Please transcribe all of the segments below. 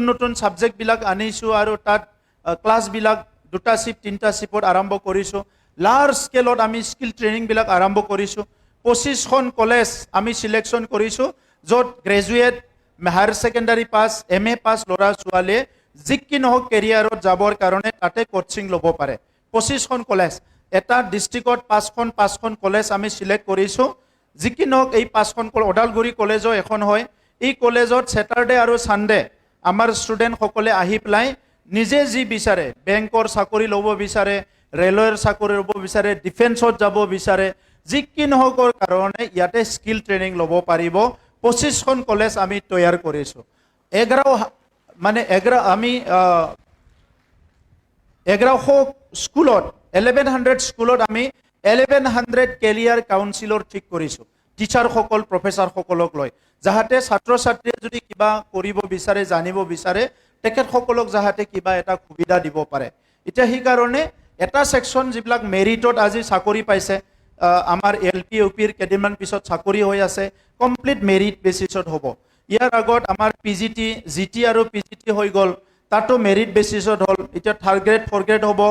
নতুন সাবজেক্টবিলাক আনিছোঁ আৰু তাত ক্লাছবিলাক 2টা শিফ্ট 3টা শিফ্টত আৰম্ভ কৰিছোঁ। লাৰ্জ স্কেলত আমি স্কিল ট্ৰেইনিংবিলাক আৰম্ভ কৰিছোঁ। 25খন কলেজ আমি সিলেকশ্যন কৰিছোঁ, য'ত graduate, higher secondary pass, MA পাছ ল'ৰা ছোৱালীয়ে যি কি নহওক কেৰিয়াৰত যাবৰ কাৰণে তাতে কোচিং ল'ব পাৰে। 25খন কলেজ, এটা ডিষ্ট্ৰিক্টত 5খন কলেজ আমি সিলেক্ট কৰিছোঁ। যি কি নহওক এই 5খন ওদালগুৰি কলেজো এখন হয়। এই কলেজত ছেটাৰডে আৰু ছানডে আমাৰ ষ্টুডেণ্টসকলে আহি পেলাই নিজে যি বিচাৰে, বেংকৰ চাকৰি ল'ব বিচাৰে, ৰেলৱেৰ চাকৰি ল'ব বিচাৰে, ডিফেন্সত যাব বিচাৰে, যি কি নহওকৰ কাৰণে ইয়াতে স্কিল ট্ৰেইনিং ল'ব পাৰিব। 25খন কলেজ আমি তৈয়াৰ কৰিছোঁ। 1100 স্কুলত, 1100 স্কুলত আমি 1100 কেৰিয়াৰ কাউন্সিলৰ ঠিক কৰিছোঁ, টিচাৰসকল, প্ৰফেচাৰসকলক লৈ, যাহাতে ছাত্ৰ ছাত্ৰীয়ে যদি কিবা কৰিব বিচাৰে, জানিব বিচাৰে, তেখেতসকলক যাহাতে কিবা এটা সুবিধা দিব পাৰে। এতিয়া সেইকাৰণে এটা ছেকশ্যন যিবিলাক মেৰিটত আজি চাকৰি পাইছে, আমাৰ LP UPৰ কেইদিনমান পিছত চাকৰি হৈ আছে, কমপ্লিট মেৰিট বেচিছত হ'ব। ইয়াৰ আগত আমাৰ PGT, GT আৰু PGT হৈ গ'ল, তাতো মেৰিট বেচিছত হ'ল। এতিয়া 3rd গ্ৰেড 4th গ্ৰেড হ'ব।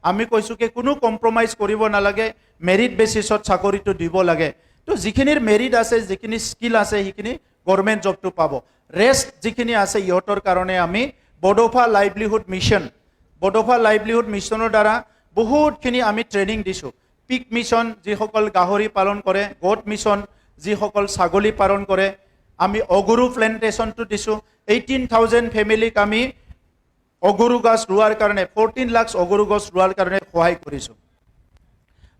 আমি কৈছোঁ কি কোনো কম্প্ৰমাইজ কৰিব নালাগে, মেৰিট বেচিছত চাকৰিটো দিব লাগে। তো যিখিনিৰ মেৰিট আছে, যিখিনি স্কিল আছে, সেইখিনি গভৰ্ণমেণ্ট জবটো পাব। ৰেষ্ট যিখিনি আছে ইহঁতৰ কাৰণে আমি বডোফা লাইভলিহুড মিছনৰ দ্বাৰা বহুতখিনি আমি ট্ৰেইনিং দিছোঁ। পিক মিছন যিসকল গাহৰি পালন কৰে, গোট মিছন যিসকল ছাগলী পালন কৰে, আমি অগৰু প্লেণ্টেশ্যনটো দিছোঁ। 18,000 ফেমিলিক আমি অগৰু গছ ৰোৱাৰ কাৰণে, 14 লাখ অগৰু গছ ৰোৱাৰ কাৰণে সহায় কৰিছোঁ।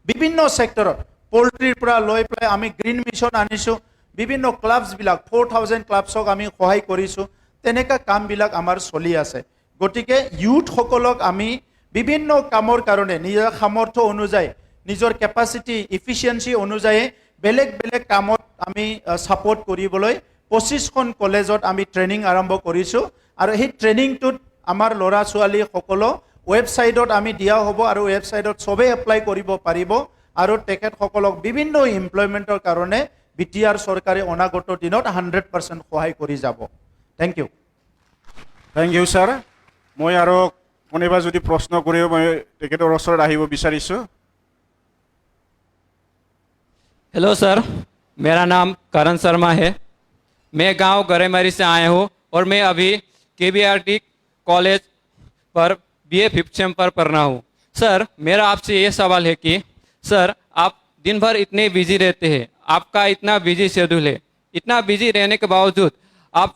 বিভিন্ন ছেক্টৰত, পল্ট্ৰিৰ পৰা লৈ পেলাই আমি গ্ৰীণ মিছন আনিছোঁ। বিভিন্ন ক্লাবছবিলাক, 4000 ক্লাবছক আমি সহায় কৰিছোঁ। তেনেকুৱা কামবিলাক আমাৰ চলি আছে। গতিকে ইউথসকলক আমি বিভিন্ন কামৰ কাৰণে নিজৰ সামৰ্থ্য অনুযায়ী, নিজৰ কেপাচিটি, ইফিচিয়েঞ্চি অনুযায়ী বেলেগ বেলেগ কামত আমি ছাপোৰ্ট কৰিবলৈ 25খন কলেজত আমি ট্ৰেইনিং আৰম্ভ কৰিছোঁ। আৰু সেই ট্ৰেইনিংটোত আমাৰ ল'ৰা ছোৱালীসকলো ৱেবছাইটত আমি দিয়া হ'ব, আৰু ৱেবছাইটত চবেই এপ্লাই কৰিব পাৰিব। আৰু তেখেতসকলক বিভিন্ন এমপ্লয়মেণ্টৰ কাৰণে BTR চৰকাৰে অনাগত দিনত 100% সহায় কৰি যাব। Thank you. Thank you sir. মই আৰু কোনোবা যদি প্ৰশ্ন কৰিও মই তেখেতৰ ওচৰত আহিব বিচাৰিছোঁ। हेलो सर, मेरा नाम करण शर्मा है। मैं गांव गरेमारी से आया हूं और मैं अभी KBRT कॉलेज पर BA 5th सेम पर पढ़ रहा हूं। सर, मेरा आपसे ये सवाल है कि सर, आप दिन भर इतने बिजी रहते हैं, आपका इतना बिजी शेड्यूल है, इतना बिजी रहने के बावजूद आप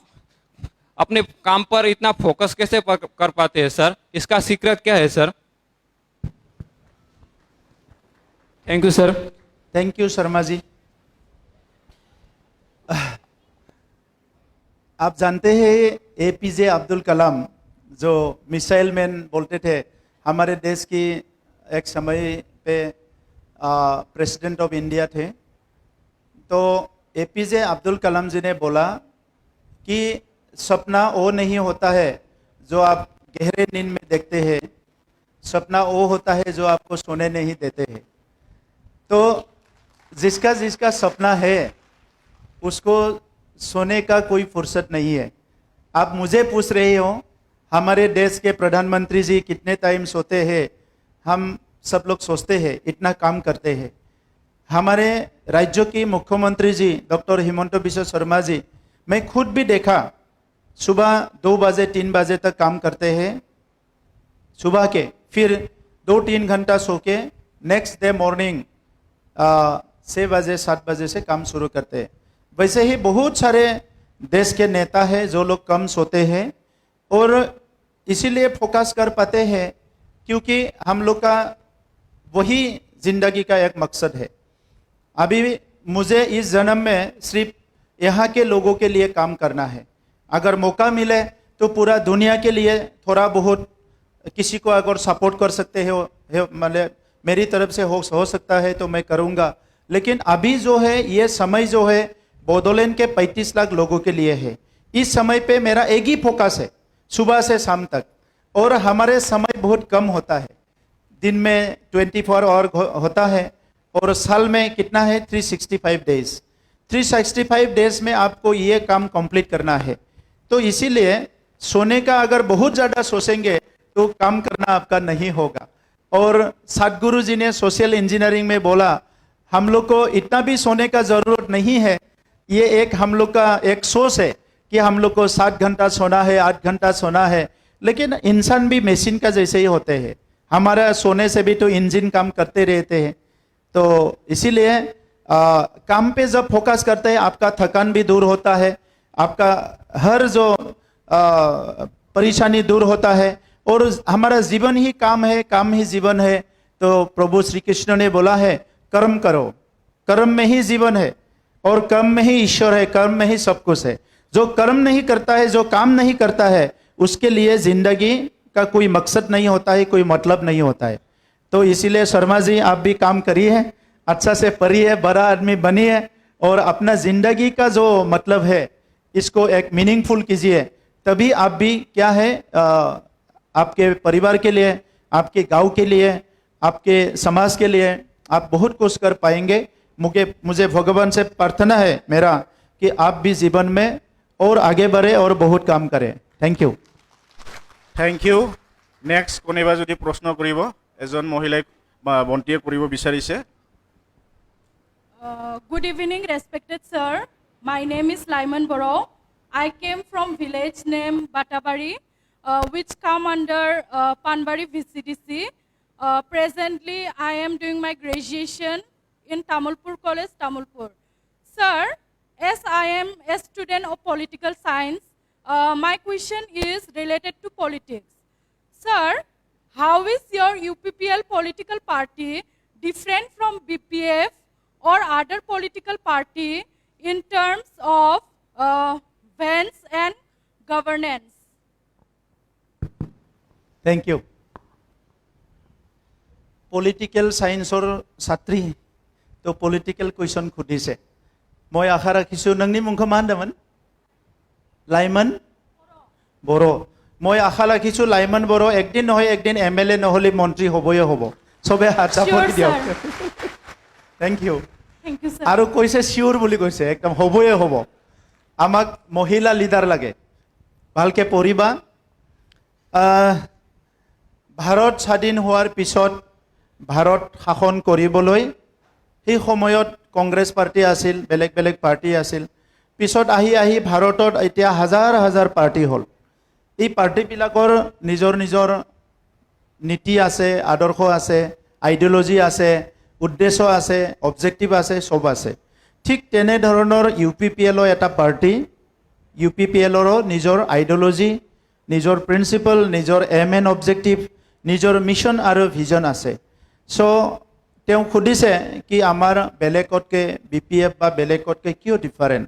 अपने काम पर इतना फोकस कैसे कर पाते हैं सर? इसका सीक्रेट क्या है sir? Thank you sir. Thank you Sharma ji. आप जानते हैं APJ अब्दुल कलाम जो मिसाइल मैन बोलते थे, हमारे देश की एक समय पे प्रेसिडेंट ऑफ इंडिया थे। तो APJ अब्दुल कलाम जी ने बोला कि सपना वो नहीं होता है जो आप गहरे नींद में देखते हैं, सपना वो होता है जो आपको सोने नहीं देते हैं। तो जिसका जिसका सपना है उसको सोने का कोई फुर्सत नहीं है। आप मुझे पूछ रहे हो हमारे देश के प्रधानमंत्री जी कितने टाइम सोते हैं, हम सब लोग सोचते हैं, इतना काम करते हैं। हमारे राज्य की मुख्यमंत्री जी डॉक्टर हिमंत बिश्व शर्मा जी, मैं खुद भी देखा, सुबह 2 बजे 3 बजे तक काम करते हैं सुबह के, फिर 2-3 घंटा सो के नेक्स्ट डे मॉर्निंग 6 बजे 7 बजे से काम शुरू करते हैं। वैसे ही बहुत सारे देश के नेता हैं जो लोग कम सोते हैं और इसीलिए फोकस कर पाते हैं, क्योंकि हम लोग का वही जिंदगी का एक मकसद है। अभी मुझे इस जन्म में सिर्फ यहाँ के लोगों के लिए काम करना है। अगर मौका मिले तो पूरा दुनिया के लिए थोड़ा बहुत किसी को अगर सपोर्ट कर सकते हो, मतलब मेरी तरफ से हो सकता है तो मैं करूँगा। लेकिन अभी जो है ये समय जो है बोडोलैंड के 35 लाख लोगों के लिए है। इस समय पे मेरा एक ही फोकस है, सुबह से शाम तक, और हमारे समय बहुत कम होता है। दिन में 24 आवर होता है और साल में कितना है 365 डेज। 365 डेज में आपको ये काम कंप्लीट करना है। तो इसीलिए सोने का अगर बहुत ज़्यादा सोचेंगे तो काम करना आपका नहीं होगा। और सदगुरु जी ने सोशल इंजीनियरिंग में बोला हम लोग को इतना भी सोने का ज़रूरत नहीं है, ये एक हम लोग का एक सोच है कि हम लोग को 7 घंटा सोना है, 8 घंटा सोना है। लेकिन इंसान भी मशीन का जैसे ही होते हैं, हमारा सोने से भी तो इंजन काम करते रहते हैं। तो इसीलिए काम पे जब फोकस करते हैं आपका थकान भी दूर होता है, आपका हर जो परेशानी दूर होता है, और हमारा जीवन ही काम है, काम ही जीवन है। तो प्रभु श्री कृष्ण ने बोला है कर्म करो, कर्म में ही जीवन है और कर्म में ही ईश्वर है, कर्म में ही सब कुछ है। जो कर्म नहीं करता है, जो काम नहीं करता है, उसके लिए जिंदगी का कोई मकसद नहीं होता है, कोई मतलब नहीं होता है। तो इसीलिए शर्मा जी आप भी काम करिए, अच्छा से पढ़िए, बड़ा आदमी बनिए और अपना जिंदगी का जो मतलब है इसको एक मीनिंगफुल कीजिए। तभी आप भी क्या है आपके परिवार के लिए, आपके गांव के लिए, आपके समाज के लिए आप बहुत कुछ कर पाएंगे। मुझे भगवान से प्रार्थना है मेरा कि आप भी जीवन में और आगे बढ़े और बहुत काम करें। Thank you. Thank you. Next कोनेबा যদি প্ৰশ্ন কৰিব, এজন মহিলাই বন্তিয়ে কৰিব বিচাৰিছে। Good evening, respected sir. My name is Laiman Boro. I came from village named Batabari, which come under Panbari VCDC. Presently, I am doing my graduation in Tamulpur College, Tamulpur. Sir, as I am a student of political science, my question is related to politics. Sir, how is your UPPL political party different from BPF or other political party in terms of events and governance? Thank you. Political science or ছাত্ৰী তো political question খুদিছে। মই আশা ৰাখিছোঁ নংনি মুখা মান দামান লাইমান বড়ো। মই আশা ৰাখিছোঁ লাইমান বড়ো একদিন নহয় একদিন MLA নহলে মন্ত্ৰী হ'বই হ'ব। সবে হাত চাপৰি দিয়ক। Thank you. Thank you, sir. আৰু কৈছে শিওৰ বুলি কৈছে, একদম হ'বই হ'ব। আমাক মহিলা লিডাৰ লাগে, ভালকে পঢ়িবা। ভাৰত স্বাধীন হোৱাৰ পিছত ভাৰত শাসন কৰিবলৈ সেই সময়ত কংগ্ৰেছ পাৰ্টি আছিল, বেলেগ বেলেগ পাৰ্টি আছিল। পিছত আহি আহি ভাৰতত এতিয়া হাজাৰ হাজাৰ পাৰ্টি হ'ল। এই পাৰ্টিবিলাকৰ নিজৰ নিজৰ নীতি আছে, আদৰ্শ আছে, আইডিঅলজি আছে, উদ্দেশ্য আছে, অবজেক্টিভ আছে, সব আছে। ঠিক তেনেধৰণৰ UPPL এটা পাৰ্টি, UPPLৰো নিজৰ আইডিঅলজি, নিজৰ প্ৰিন্সিপল, নিজৰ এম এণ্ড অবজেক্টিভ, নিজৰ মিছন আৰু ভিজন আছে। চ' তেওঁ সুধিছে কি আমাৰ বেলেগতকৈ BPF বা বেলেগতকৈ কিয় ডিফাৰেণ্ট।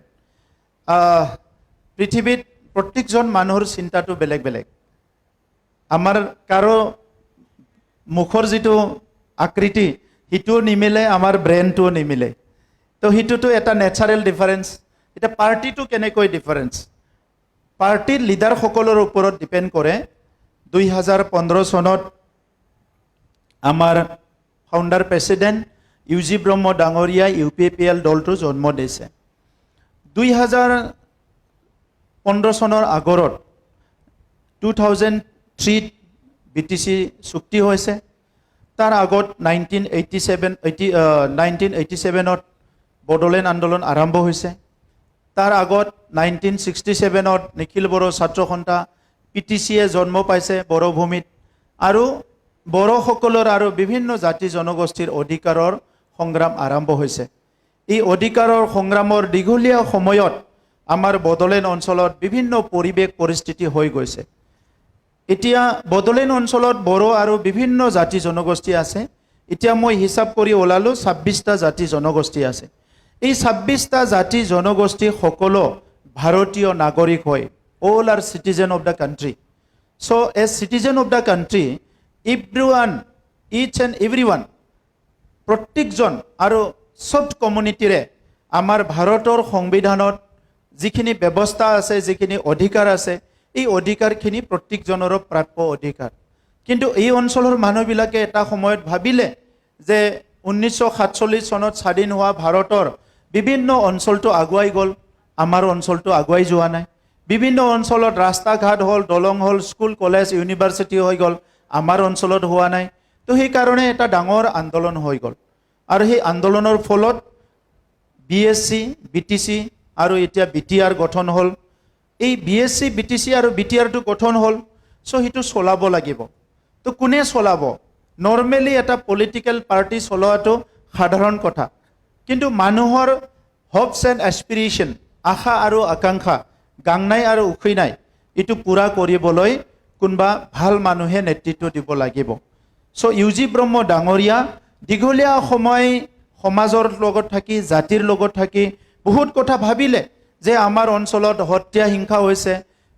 পৃথিৱীত প্ৰত্যেকজন মানুহৰ চিন্তাটো বেলেগ বেলেগ। আমাৰ কাৰো মুখৰ যিটো আকৃতি সিটোও নিমিলে, আমাৰ ব্ৰেইনটোও নিমিলে। তো সিটোতো এটা নেচাৰেল ডিফাৰেঞ্চ। এতিয়া পাৰ্টিটো কেনেকৈ ডিফাৰেঞ্চ, পাৰ্টিৰ লিডাৰসকলৰ ওপৰত ডিপেণ্ড কৰে। 2015 চনত আমাৰ ফাউণ্ডাৰ প্ৰেচিডেণ্ট UG ব্ৰহ্ম ডাঙৰীয়াই UPPL দলটো জন্ম দিছে। 2015 চনৰ আগৰত 2003 BTC চুক্তি হৈছে। তাৰ আগত 1987ত বড়োলেণ্ড আন্দোলন আৰম্ভ হৈছে। তাৰ আগত 1967ত নিখিল বড়ো ছাত্ৰ সন্থা PTCয়ে জন্ম পাইছে বড়ো ভূমিত। আৰু বড়োসকলৰ আৰু বিভিন্ন জাতি জনগোষ্ঠীৰ অধিকাৰৰ সংগ্ৰাম আৰম্ভ হৈছে। এই অধিকাৰৰ সংগ্ৰামৰ দীঘলীয়া সময়ত আমাৰ বড়োলেণ্ড অঞ্চলত বিভিন্ন পৰিৱেশ পৰিস্থিতি হৈ গৈছে। এতিয়া বড়োলেণ্ড অঞ্চলত বড়ো আৰু বিভিন্ন জাতি জনগোষ্ঠী আছে। এতিয়া মই হিচাপ কৰি ওলালোঁ 26টা জাতি জনগোষ্ঠী আছে। এই 26টা জাতি জনগোষ্ঠী সকলো ভাৰতীয় নাগৰিক হয়। All are citizen of the country. So' as citizen of the country everyone, each and everyone, প্ৰত্যেকজন আৰু চব কমিউনিটিৰে আমাৰ ভাৰতৰ সংবিধানত যিখিনি ব্যৱস্থা আছে, যিখিনি অধিকাৰ আছে, এই অধিকাৰখিনি প্ৰত্যেকজনৰো প্ৰাপ্য অধিকাৰ। কিন্তু এই অঞ্চলৰ মানুহবিলাকে এটা সময়ত ভাবিলে যে 1947 চনত স্বাধীন হোৱা ভাৰতৰ বিভিন্ন অঞ্চলটো আগুৱাই গ'ল, আমাৰ অঞ্চলটো আগুৱাই যোৱা নাই। বিভিন্ন অঞ্চলত ৰাস্তা ঘাট হ'ল, দলং হ'ল, স্কুল কলেজ ইউনিভাৰ্চিটি হৈ গ'ল, আমাৰ অঞ্চলত হোৱা নাই। তো সেইকাৰণে এটা ডাঙৰ আন্দোলন হৈ গ'ল আৰু সেই আন্দোলনৰ ফলত BSc, BTC আৰু এতিয়া BTR গঠন হ'ল। এই BSc, BTC আৰু BTRটো গঠন হ'ল, চ' সেইটো চলাব লাগিব। তো কোনে চলাব? নৰ্মেলি এটা পলিটিকেল পাৰ্টি চলোৱাটো সাধাৰণ কথা, কিন্তু মানুহৰ হপছ এণ্ড এছপিৰেশ্যন, আশা আৰু আকাংক্ষা, গাংনাই আৰু উখৈনাই, এইটো পূৰা কৰিবলৈ কোনোবা ভাল মানুহে নেতৃত্ব দিব লাগিব। চ' UG ব্ৰহ্ম ডাঙৰীয়া দীঘলীয়া সময় সমাজৰ লগত থাকি, জাতিৰ লগত থাকি বহুত কথা ভাবিলে যে আমাৰ অঞ্চলত হত্যা হিংসা হৈছে,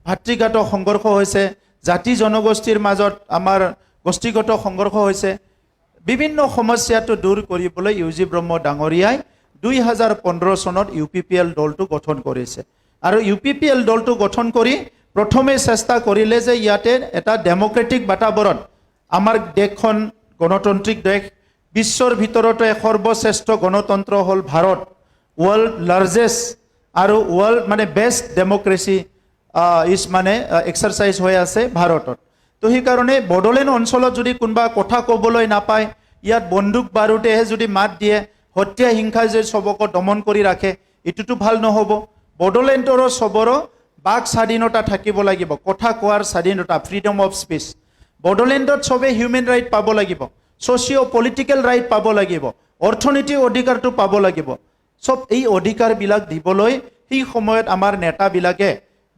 ভাতৃঘাত সংঘৰ্ষ হৈছে, জাতি জনগোষ্ঠীৰ মাজত আমাৰ গোষ্ঠীগত সংঘৰ্ষ হৈছে। বিভিন্ন সমস্যাটো দূৰ কৰিবলৈ UG ব্ৰহ্ম ডাঙৰীয়াই 2015 চনত UPPL দলটো গঠন কৰিছে আৰু UPPL দলটো গঠন কৰি প্ৰথমে চেষ্টা কৰিলে যে ইয়াতে এটা ডেমক্ৰেটিক বাতাবৰণ, আমাৰ দেশখন গণতান্ত্ৰিক দেশ, বিশ্বৰ ভিতৰতে সৰ্বশ্ৰেষ্ঠ গণতন্ত্ৰ হ'ল ভাৰত, ৱৰ্ল্ড লাৰ্জেষ্ট আৰু ৱৰ্ল্ড মানে বেষ্ট ডেমক্ৰেচি ইজ মানে এক্সাৰচাইজ হৈ আছে ভাৰতত। তো সেইকাৰণে বড়োলেণ্ড অঞ্চলত যদি কোনোবা কথা ক'বলৈ নাপায়, ইয়াত বন্দুক বাৰুদেহে যদি মাত দিয়ে, হত্যা হিংসাই যদি চবকে দমন কৰি ৰাখে, এইটোতো ভাল নহ'ব। বড়োলেণ্ডৰো চবৰো বাক স্বাধীনতা থাকিব লাগিব, কথা কোৱাৰ স্বাধীনতা, ফ্ৰীডম অফ স্পীচ। বড়োলেণ্ডত চবে হিউমেন ৰাইট পাব লাগিব, ছ'চিঅ' পলিটিকেল ৰাইট পাব লাগিব, অৰ্থনৈতিক অধিকাৰটো পাব লাগিব। চব এই অধিকাৰবিলাক দিবলৈ সেই সময়ত আমাৰ নেতাবিলাকে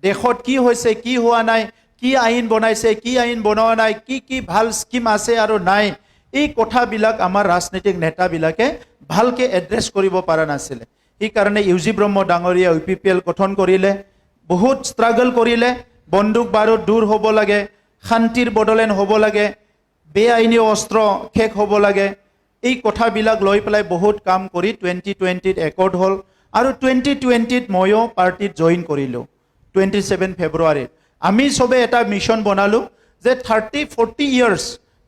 দেশত কি হৈছে, কি হোৱা নাই, কি আইন বনাইছে, কি আইন বনোৱা নাই, কি ভাল স্কিম আছে আৰু নাই, এই কথাবিলাক আমাৰ ৰাজনৈতিক নেতাবিলাকে ভালকৈ এড্ৰেছ কৰিব পৰা নাছিলে। সেইকাৰণে UG ব্ৰহ্ম ডাঙৰীয়া UPPL গঠন কৰিলে, বহুত ষ্ট্ৰাগল কৰিলে, বন্দুক বাৰুদ দূৰ হ'ব লাগে, শান্তিৰ বড়োলেণ্ড হ'ব লাগে, বেআইনী অস্ত্ৰ শেষ হ'ব লাগে, এই কথাবিলাক লৈ পেলাই বহুত কাম কৰি 2020ত একৰ্ড হ'ল আৰু 2020ত ময়ো পাৰ্টিত জইন কৰিলোঁ 27 ফেব্ৰুৱাৰীত। আমি চবে এটা মিছন বনালোঁ যে 30-40 ইয়াৰ্ছ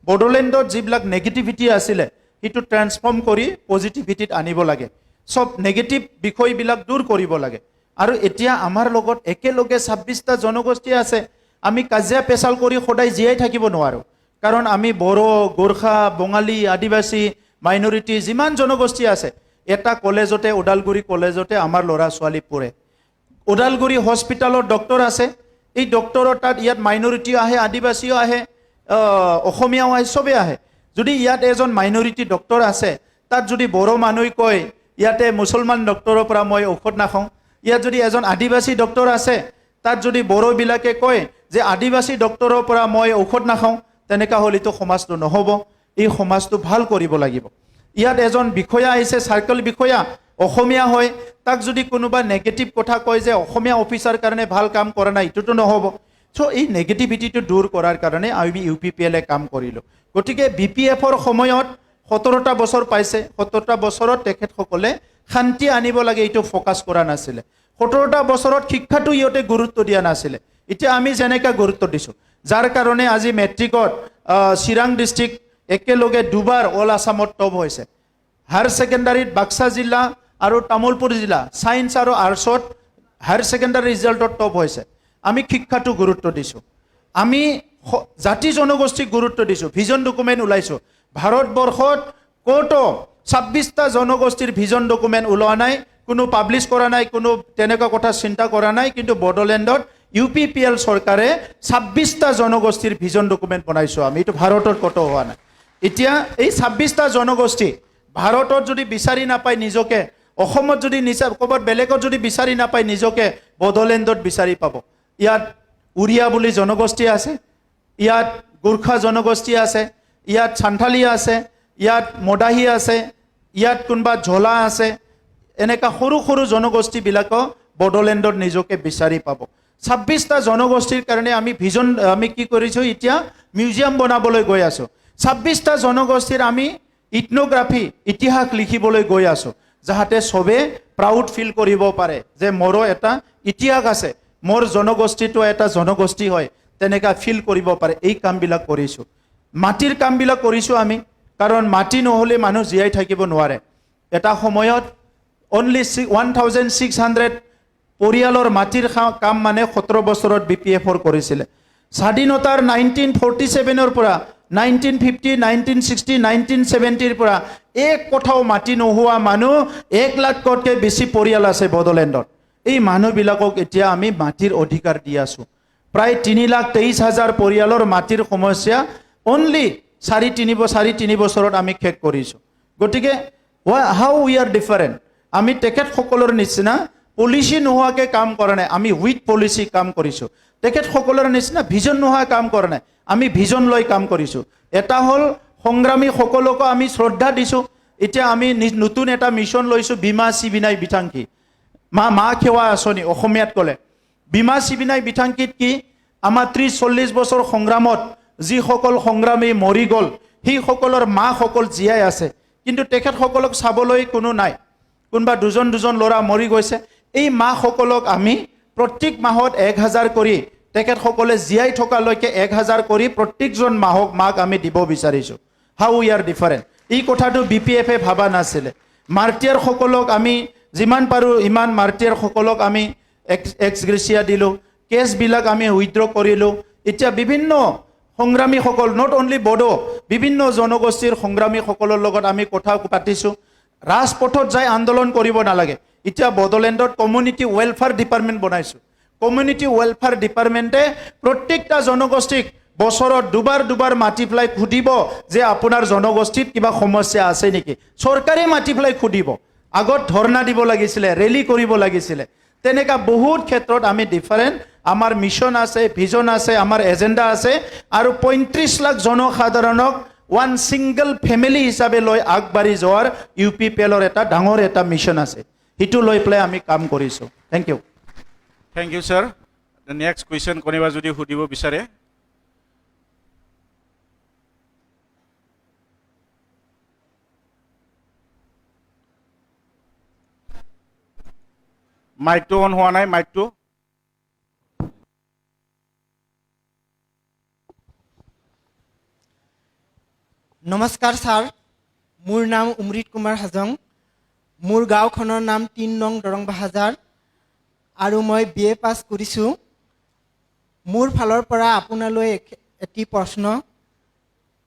বড়োলেণ্ডত যিবিলাক নেগেটিভিটি আছিলে সেইটো ট্ৰেন্সফৰ্ম কৰি পজিটিভিটিত আনিব লাগে, চব নেগেটিভ বিষয়বিলাক দূৰ কৰিব লাগে। আৰু এতিয়া আমাৰ লগত একেলগে 26টা জনগোষ্ঠী আছে, আমি কাজিয়া পেচাল কৰি সদায় জীয়াই থাকিব নোৱাৰোঁ, কাৰণ আমি বড়ো, গোৰ্খা, বঙালী, আদিবাসী, মাইনৰিটি যিমান জনগোষ্ঠী আছে, এটা কলেজতে, ওদালগুৰি কলেজতে আমাৰ ল'ৰা ছোৱালী পঢ়ে। ওদালগুৰি হস্পিটেলত ডক্টৰ আছে, এই ডক্টৰৰ তাত ইয়াত মাইনৰিটিও আহে, আদিবাসীও আহে, অসমীয়াও আহে, চবেই আহে। যদি ইয়াত এজন মাইনৰিটি ডক্টৰ আছে, তাত যদি বড়ো মানুহে কয় ইয়াতে মুছলমান ডক্টৰৰ পৰা মই ঔষধ নাখাওঁ, ইয়াত যদি এজন আদিবাসী ডক্টৰ আছে, তাত যদি বড়োবিলাকে কয় যে আদিবাসী ডক্টৰৰ পৰা মই ঔষধ নাখাওঁ, তেনেকুৱা হ'লেতো সমাজটো নহ'ব। এই সমাজটো ভাল কৰিব লাগিব। ইয়াত এজন বিষয়া আহিছে, চাৰ্কেল বিষয়া, অসমীয়া হয়, তাক যদি কোনোবা নেগেটিভ কথা কয় যে অসমীয়া অফিচাৰ কাৰণে ভাল কাম কৰা নাই, এইটোতো নহ'ব। চ' এই নেগেটিভিটিটো দূৰ কৰাৰ কাৰণে আমি UPPL কাম কৰিলোঁ। গতিকে BPFৰ সময়ত 17টা বছৰ পাইছে, 17টা বছৰত তেখেতসকলে শান্তি আনিব লাগে এইটো ফ'কাছ কৰা নাছিলে। 17টা বছৰত শিক্ষাটো ইহঁতে গুৰুত্ব দিয়া নাছিলে, এতিয়া আমি যেনেকৈ গুৰুত্ব দিছোঁ, যাৰ কাৰণে আজি মেট্ৰিকত চিৰাং ডিষ্ট্ৰিক্ট একেলগে দুবাৰ অল আছামত টপ হৈছে। হায়াৰ ছেকেণ্ডাৰীত বাক্সা জিলা আৰু তামোলপুৰ জিলা ছায়েন্স আৰু আৰ্টছত হায়াৰ ছেকেণ্ডাৰী ৰিজাল্টত টপ হৈছে। আমি শিক্ষাটো গুৰুত্ব দিছোঁ, আমি জাতি জনগোষ্ঠীক গুৰুত্ব দিছোঁ, ভিজন ডকুমেণ্ট ওলাইছোঁ। ভাৰতবৰ্ষত ক'তো 26টা জনগোষ্ঠীৰ ভিজন ডকুমেণ্ট ওলোৱা নাই, কোনো পাব্লিছ কৰা নাই, কোনো তেনেকুৱা কথা চিন্তা কৰা নাই, কিন্তু বড়োলেণ্ডত UPPL চৰকাৰে 26টা জনগোষ্ঠীৰ ভিজন ডকুমেণ্ট বনাইছোঁ আমি, এইটো ভাৰতত ক'তো হোৱা নাই। এতিয়া এই 26টা জনগোষ্ঠী ভাৰতত যদি বিচাৰি নাপায় নিজকে, অসমত যদি ক'ৰবাত বেলেগত যদি বিচাৰি নাপায় নিজকে, বড়োলেণ্ডত বিচাৰি পাব। ইয়াত উৰিয়া বুলি জনগোষ্ঠী আছে, ইয়াত গোৰ্খা জনগোষ্ঠী আছে, ইয়াত সান্থালী আছে, ইয়াত মদাহী আছে, ইয়াত কোনোবা ঝোলা আছে, এনেকুৱা সৰু সৰু জনগোষ্ঠীবিলাকো বড়োলেণ্ডত নিজকে বিচাৰি পাব। 26টা জনগোষ্ঠীৰ কাৰণে আমি কি কৰিছোঁ, এতিয়া মিউজিয়াম বনাবলৈ গৈ আছোঁ। 26টা জনগোষ্ঠীৰ আমি ইথনোগ্ৰাফি, ইতিহাস লিখিবলৈ গৈ আছোঁ, যাতে চবে প্ৰাউড ফিল কৰিব পাৰে যে মোৰো এটা ইতিহাস আছে, মোৰ জনগোষ্ঠীটো এটা জনগোষ্ঠী হয়, তেনেকুৱা ফিল কৰিব পাৰে। এই কামবিলাক কৰিছোঁ, মাটিৰ কামবিলাক কৰিছোঁ আমি, কাৰণ মাটি নহ'লে মানুহ জীয়াই থাকিব নোৱাৰে। এটা সময়ত অনলি 1600 পৰিয়ালৰ মাটিৰ কাম মানে 17 বছৰত BPF-ৰ কৰিছিলে স্বাধীনতাৰ 1947-ৰ পৰা 1950 1960 1970-ৰ পৰা এক কথাও মাটি নোহোৱা মানুহ 1 লাখতকৈ বেছি পৰিয়াল আছে বড়োলেণ্ডত এই মানুহবিলাকক এতিয়া আমি মাটিৰ অধিকাৰ দি আছো প্ৰায় 3,23,000 পৰিয়ালৰ মাটিৰ সমস্যা অনলি 4-3 বছৰত আমি শেষ কৰিছো গতিকে হাউ উই আৰ ডিফাৰেণ্ট আমি তেখেতসকলৰ নিচিনা পলিচি নোহোৱাকৈ কাম কৰা নাই আমি উইথ পলিচি কাম কৰিছো তেখেতসকলৰ নিচিনা ভিজন নোহোৱা কাম কৰা নাই আমি ভিজন লৈ কাম কৰিছো এটা হল সংগ্ৰামীসকলকো আমি শ্ৰদ্ধা দিছো এতিয়া আমি নতুন এটা মিছন লৈছো বীমা চিবিনাই বিথাংকি মা খেৱা আঁচনি অসমীয়াত ক'লে বীমা চিবিনাই বিথাংকিত কি আমাৰ 30-40 বছৰ সংগ্ৰামত যিসকল সংগ্ৰামী মৰি গ'ল সেইসকলৰ মাসকল জীয়াই আছে কিন্তু তেখেতসকলক চাবলৈ কোনো নাই কোনোবা দুজন ল'ৰা মৰি গৈছে এই মাসকলক আমি প্ৰত্যেক মাহত 1,000 কৰি তেখেতসকলে জীয়াই থকালৈকে 1,000 কৰি প্ৰত্যেকজন মাক আমি দিব বিচাৰিছো হাউ উই আৰ ডিফাৰেণ্ট এই কথাটো BPF-এ ভাবা নাছিলে মাৰ্টিয়াৰসকলক আমি যিমান পাৰো ইমান মাৰ্টিয়াৰসকলক আমি এক্সগ্ৰেচিয়া দিলো কেছবিলাক আমি উইথড্ৰ কৰিলো এতিয়া বিভিন্ন সংগ্ৰামীসকল নট অনলি বড়ো বিভিন্ন জনগোষ্ঠীৰ সংগ্ৰামীসকলৰ লগত আমি কথা পাতিছো ৰাজপথত যাই আন্দোলন কৰিব নালাগে এতিয়া বড়োলেণ্ডত কমিউনিটি ৱেলফেয়াৰ ডিপাৰ্টমেণ্ট বনাইছো কমিউনিটি ৱেলফেয়াৰ ডিপাৰ্টমেণ্টে প্ৰত্যেকটা জনগোষ্ঠীক বছৰত দুবাৰ মাতি পেলাই খুদিব যে আপোনাৰ জনগোষ্ঠীত কিবা সমস্যা আছে নেকি চৰকাৰে মাতি পেলাই খুদিব আগত ধৰ্ণা দিব লাগিছিলে ৰেলী কৰিব লাগিছিলে তেনেকা বহুত ক্ষেত্ৰত আমি ডিফাৰেণ্ট আমাৰ মিছন আছে ভিজন আছে আমাৰ এজেণ্ডা আছে আৰু 35 লাখ জনসাধাৰণক ওৱান সিঙ্গল ফেমিলি হিচাপে লৈ আগবাঢ়ি যোৱাৰ UPPL-ৰ এটা ডাঙৰ এটা মিছন আছে হিটো লৈ পেলাই আমি কাম কৰিছো thank you sir the next question কোনোবা যদি সুধিব বিচাৰে মাইকটো অন হোৱা নাই মাইকটো নমস্কাৰ ছাৰ মোৰ নাম অমৃত কুমাৰ হাজং মোৰ গাঁওখনৰ নাম 3 নং দৰং বাহাজাৰ আৰু মই BA পাছ কৰিছো মোৰ ফালৰ পৰা আপোনালৈ এটি প্ৰশ্ন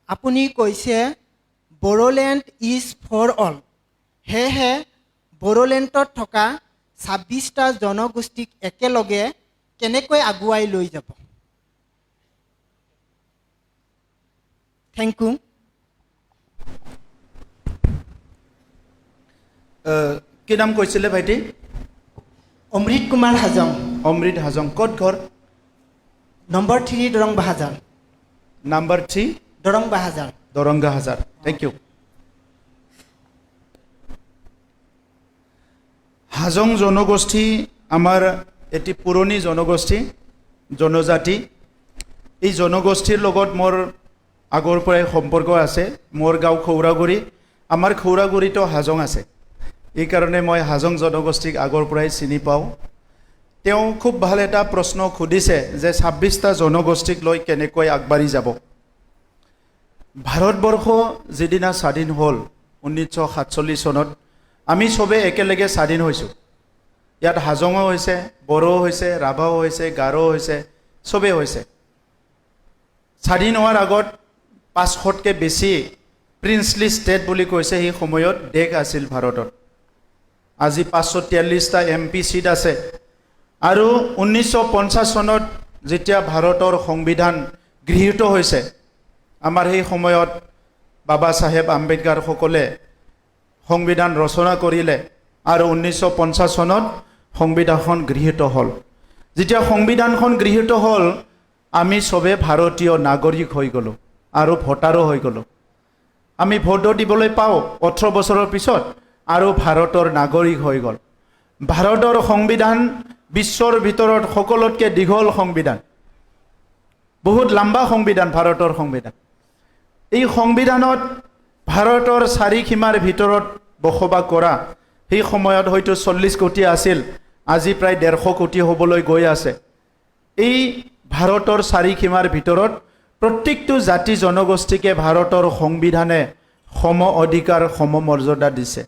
আপুনি কৈছে বড়োলেণ্ড ইজ ফৰ অল হেহে বড়োলেণ্ডত থকা 26টা জনগোষ্ঠীক একেলগে কেনেকৈ আগুৱাই লৈ যাব থ্যাংক ইউ কি নাম কৈছিলে ভাইটি অমৃত কুমাৰ হাজং অমৃত হাজং ক'ত ঘৰ নম্বৰ 3 দৰং বাহাজাৰ নাম্বাৰ 3 দৰং বাহাজাৰ দৰংগা হাজাৰ থ্যাংক ইউ হাজং জনগোষ্ঠী আমাৰ এটি পুৰণি জনগোষ্ঠী জনজাতি এই জনগোষ্ঠীৰ লগত মোৰ আগৰ পৰাই সম্পৰ্ক আছে মোৰ গাঁও খৌৰাগুৰি আমাৰ খৌৰাগুৰিতো হাজং আছে এই কাৰণে মই হাজং জনগোষ্ঠীক আগৰ পৰাই চিনি পাওঁ তেওঁ খুব ভাল এটা প্ৰশ্ন খুদিছে যে 26টা জনগোষ্ঠীক লৈ কেনেকৈ আগবাঢ়ি যাব ভাৰতবৰ্ষ যেদিনা স্বাধীন হ'ল 1947 চনত আমি সবে একেলগে স্বাধীন হৈছো ইয়াত হাজংও হৈছে বড়ো হৈছে ৰাভাও হৈছে গাৰো হৈছে সবে হৈছে স্বাধীন হোৱাৰ আগত 500তকৈ বেছি প্ৰিন্সলি ষ্টেট বুলি কৈছে সেই সময়ত দেশ আছিল ভাৰতত আজি 543টা MP সিট আছে আৰু 1950 চনত যেতিয়া ভাৰতৰ সংবিধান গৃহীত হৈছে আমাৰ সেই সময়ত বাবা সাহেব আম্বেদকাৰ সকলে সংবিধান ৰচনা কৰিলে আৰু 1950 চনত সংবিধানখন গৃহীত হ'ল যেতিয়া সংবিধানখন গৃহীত হ'ল আমি সবে ভাৰতীয় নাগৰিক হৈ গলো আৰু ভোটাৰো হৈ গলো আমি ভোট দিবলৈ পাওঁ 18 বছৰৰ পিছত আৰু ভাৰতৰ নাগৰিক হৈ গল ভাৰতৰ সংবিধান বিশ্বৰ ভিতৰত সকলোতকৈ দীঘল সংবিধান বহুত লম্বা সংবিধান ভাৰতৰ সংবিধান এই সংবিধানত ভাৰতৰ চাৰিসীমাৰ ভিতৰত বসবাস কৰা সেই সময়ত হয়তো 40 কোটি আছিল আজি প্ৰায় 150 কোটি হ'বলৈ গৈ আছে এই ভাৰতৰ চাৰিসীমাৰ ভিতৰত প্ৰত্যেকটো জাতি জনগোষ্ঠীকে ভাৰতৰ সংবিধানে সম অধিকাৰ সম মৰ্যাদা দিছে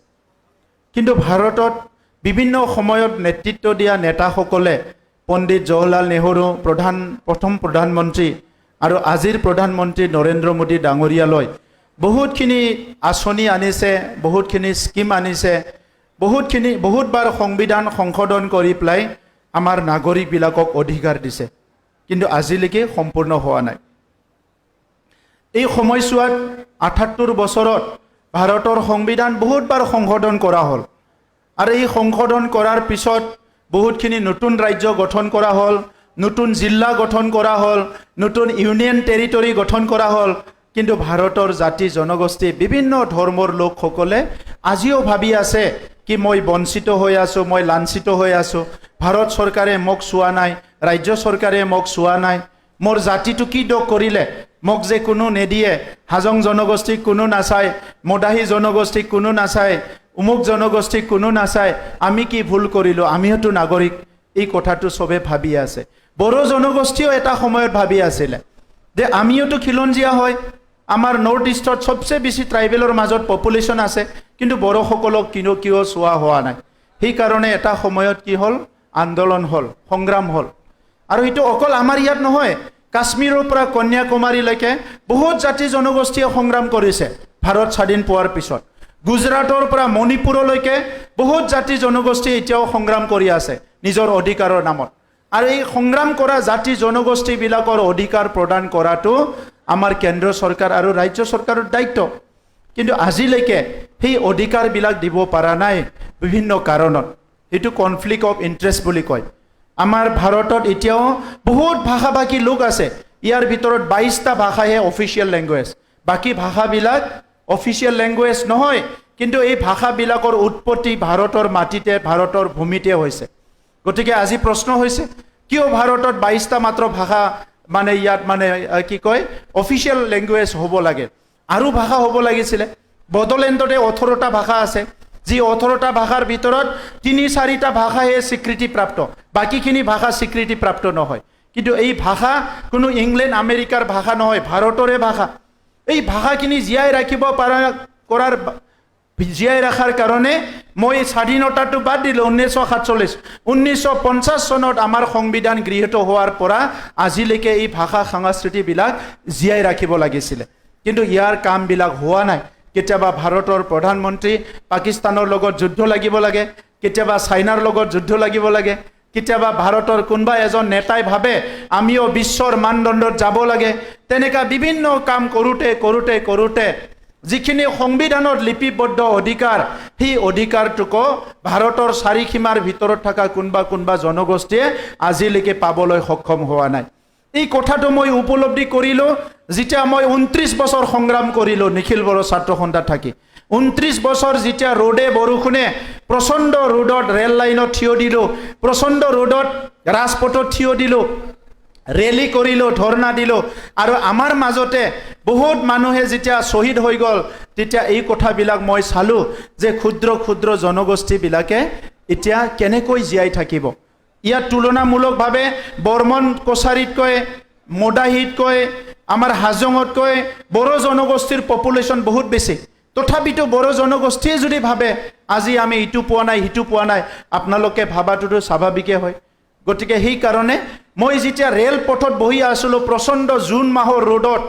কিন্তু ভাৰতত বিভিন্ন সময়ত নেতৃত্ব দিয়া নেতাসকলে পণ্ডিত জৱাহৰলাল নেহৰু প্ৰথম প্ৰধানমন্ত্ৰী আৰু আজিৰ প্ৰধানমন্ত্ৰী নৰেন্দ্ৰ মোদী ডাঙৰীয়ালৈ বহুতখিনি আঁচনি আনিছে, বহুতখিনি স্কিম আনিছে, বহুতবাৰ সংবিধান সংশোধন কৰি পেলাই আমাৰ নাগৰিকবিলাকক অধিকাৰ দিছে, কিন্তু আজিলৈকে সম্পূৰ্ণ হোৱা নাই। এই সময়ছোৱাত ৭৮ বছৰত ভাৰতৰ সংবিধান বহুতবাৰ সংশোধন কৰা হ'ল আৰু এই সংশোধন কৰাৰ পিছত বহুতখিনি নতুন ৰাজ্য গঠন কৰা হ'ল, নতুন জিলা গঠন কৰা হ'ল, নতুন ইউনিয়ন টেৰিটৰি গঠন কৰা হ'ল, কিন্তু ভাৰতৰ জাতি জনগোষ্ঠী বিভিন্ন ধৰ্মৰ লোকসকলে আজিও ভাবি আছে কি মই বঞ্চিত হৈ আছোঁ, মই লাঞ্ছিত হৈ আছোঁ, ভাৰত চৰকাৰে মোক চোৱা নাই, ৰাজ্য চৰকাৰে মোক চোৱা নাই, মোৰ জাতিটো কি দোষ কৰিলে, মোক যে কোনো নিদিয়ে, হাজং জনগোষ্ঠীক কোনো নাচায়, মদাহী জনগোষ্ঠীক কোনো নাচায়, অমুক জনগোষ্ঠীক কোনো নাচায়, আমি কি ভুল কৰিলোঁ, আমিওতো নাগৰিক, এই কথাটো চবে ভাবি আছে। বড়ো জনগোষ্ঠীও এটা সময়ত ভাবি আছিলে যে আমিওতো খিলঞ্জীয়া হয়, আমাৰ নৰ্থ ইষ্টত সবচে বেছি ট্ৰাইবেলৰ মাজত পপুলেশ্যন আছে, কিন্তু বড়োসকলক কিয় চোৱা হোৱা নাই। সেইকাৰণে এটা সময়ত কি হ'ল, আন্দোলন হ'ল, সংগ্ৰাম হ'ল। আৰু এইটো অকল আমাৰ ইয়াত নহয়, কাশ্মীৰৰ পৰা কন্যাকুমাৰীলৈকে বহুত জাতি জনগোষ্ঠীয়ে সংগ্ৰাম কৰিছে ভাৰত স্বাধীন পোৱাৰ পিছত। গুজৰাটৰ পৰা মণিপুৰলৈকে বহুত জাতি জনগোষ্ঠী এতিয়াও সংগ্ৰাম কৰি আছে নিজৰ অধিকাৰৰ নামত। আৰু এই সংগ্ৰাম কৰা জাতি জনগোষ্ঠীবিলাকৰ অধিকাৰ প্ৰদান কৰাটো আমাৰ কেন্দ্ৰ চৰকাৰ আৰু ৰাজ্য চৰকাৰৰ দায়িত্ব, কিন্তু আজিলৈকে সেই অধিকাৰবিলাক দিব পৰা নাই বিভিন্ন কাৰণত। সেইটো কনফ্লিক্ট অফ ইণ্টাৰেষ্ট বুলি কয়। আমাৰ ভাৰতত এতিয়াও বহুত ভাষাভাষী লোক আছে, ইয়াৰ ভিতৰত 22টা ভাষাহে অফিচিয়েল লেংগুৱেজ, বাকী ভাষাবিলাক অফিচিয়েল লেংগুৱেজ নহয়, কিন্তু এই ভাষাবিলাকৰ উৎপত্তি ভাৰতৰ মাটিতে, ভাৰতৰ ভূমিতে হৈছে। গতিকে আজি প্ৰশ্ন হৈছে কিয় ভাৰতত 22টা মাত্ৰ ভাষা মানে ইয়াত মানে কি কয় অফিচিয়েল লেংগুৱেজ হ'ব লাগে, আৰু ভাষা হ'ব লাগিছিলে। বড়োলেণ্ডতে 18টা ভাষা আছে, যি 18টা ভাষাৰ ভিতৰত 3-4টা ভাষাহে স্বীকৃতিপ্ৰাপ্ত, বাকীখিনি ভাষা স্বীকৃতিপ্ৰাপ্ত নহয়। কিন্তু এই ভাষা কোনো ইংলেণ্ড আমেৰিকাৰ ভাষা নহয়, ভাৰতৰে ভাষা। এই ভাষাখিনি জীয়াই ৰাখিব জীয়াই ৰখাৰ কাৰণে মই স্বাধীনতাটো বাদ দিলোঁ 1947। 1950 চনত আমাৰ সংবিধান গৃহীত হোৱাৰ পৰা আজিলৈকে এই ভাষা সংস্কৃতিবিলাক জীয়াই ৰাখিব লাগিছিলে, কিন্তু ইয়াৰ কামবিলাক হোৱা নাই। কেতিয়াবা ভাৰতৰ প্ৰধানমন্ত্ৰী পাকিস্তানৰ লগত যুদ্ধ লাগিব লাগে, কেতিয়াবা চাইনাৰ লগত যুদ্ধ লাগিব লাগে, কেতিয়াবা ভাৰতৰ কোনোবা এজন নেতাই ভাবে আমিও বিশ্বৰ মানদণ্ডত যাব লাগে। তেনেকুৱা বিভিন্ন কাম কৰোঁতে যিখিনি সংবিধানত লিপিবদ্ধ অধিকাৰ, সেই অধিকাৰটোকো ভাৰতৰ চাৰিসীমাৰ ভিতৰত থকা কোনোবা জনগোষ্ঠীয়ে আজিলৈকে পাবলৈ সক্ষম হোৱা নাই। এই কথাটো মই উপলব্ধি কৰিলোঁ যেতিয়া মই 29 বছৰ সংগ্ৰাম কৰিলোঁ নিখিল বড়ো ছাত্ৰ সন্থাত থাকি। 29 বছৰ যেতিয়া ৰ'দে বৰষুণে প্ৰচণ্ড ৰ'দত ৰেল লাইনত থিয় দিলোঁ, প্ৰচণ্ড ৰ'দত ৰাজপথত থিয় দিলোঁ, ৰেলী কৰিলোঁ, ধৰ্ণা দিলোঁ, আৰু আমাৰ মাজতে বহুত মানুহে যেতিয়া শ্বহীদ হৈ গ'ল, তেতিয়া এই কথাবিলাক মই চালোঁ যে ক্ষুদ্ৰ জনগোষ্ঠীবিলাকে এতিয়া কেনেকৈ জীয়াই থাকিব। ইয়াত তুলনামূলকভাৱে বৰ্মন কছাৰীতকৈ, মদাহীতকৈ, আমাৰ হাজঙতকৈ বড়ো জনগোষ্ঠীৰ পপুলেশ্যন বহুত বেছি। তথাপিতো বড়ো জনগোষ্ঠীয়ে যদি ভাবে আজি আমি ইটো পোৱা নাই সিটো পোৱা নাই, আপোনালোকে ভাবাটোতো স্বাভাৱিকে হয়। গতিকে সেইকাৰণে মই যেতিয়া ৰেল পথত বহি আছিলোঁ প্ৰচণ্ড জুন মাহৰ ৰ'দত,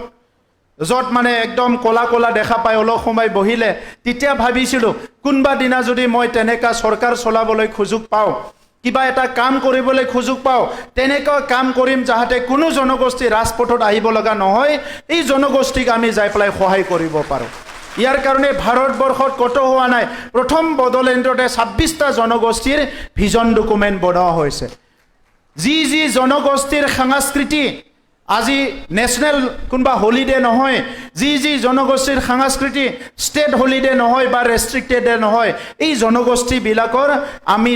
য'ত মানে একদম ক'লা দেখা পাই অলপ সময় বহিলে, তেতিয়া ভাবিছিলোঁ কোনোবা দিনা যদি মই তেনেকুৱা চৰকাৰ চলাবলৈ সুযোগ পাওঁ, কিবা এটা কাম কৰিবলৈ সুযোগ পাওঁ, তেনেকুৱা কাম কৰিম যাতে কোনো জনগোষ্ঠী ৰাজপথত আহিব লগা নহয়, এই জনগোষ্ঠীক আমি যাই পেলাই সহায় কৰিব পাৰোঁ। ইয়াৰ কাৰণে ভাৰতবৰ্ষত কত হোৱা নাই, প্ৰথম বড়োলেণ্ডতে 26টা জনগোষ্ঠীৰ ভিজন ডকুমেণ্ট বনোৱা হৈছে। যি জনগোষ্ঠীৰ সংস্কৃতি আজি নেশ্যনেল কোনোবা হলিডে নহয়, যি জনগোষ্ঠীৰ সংস্কৃতি ষ্টেট হলিডে নহয় বা ৰেষ্ট্ৰিক্টেড নহয়, এই জনগোষ্ঠীবিলাকৰ আমি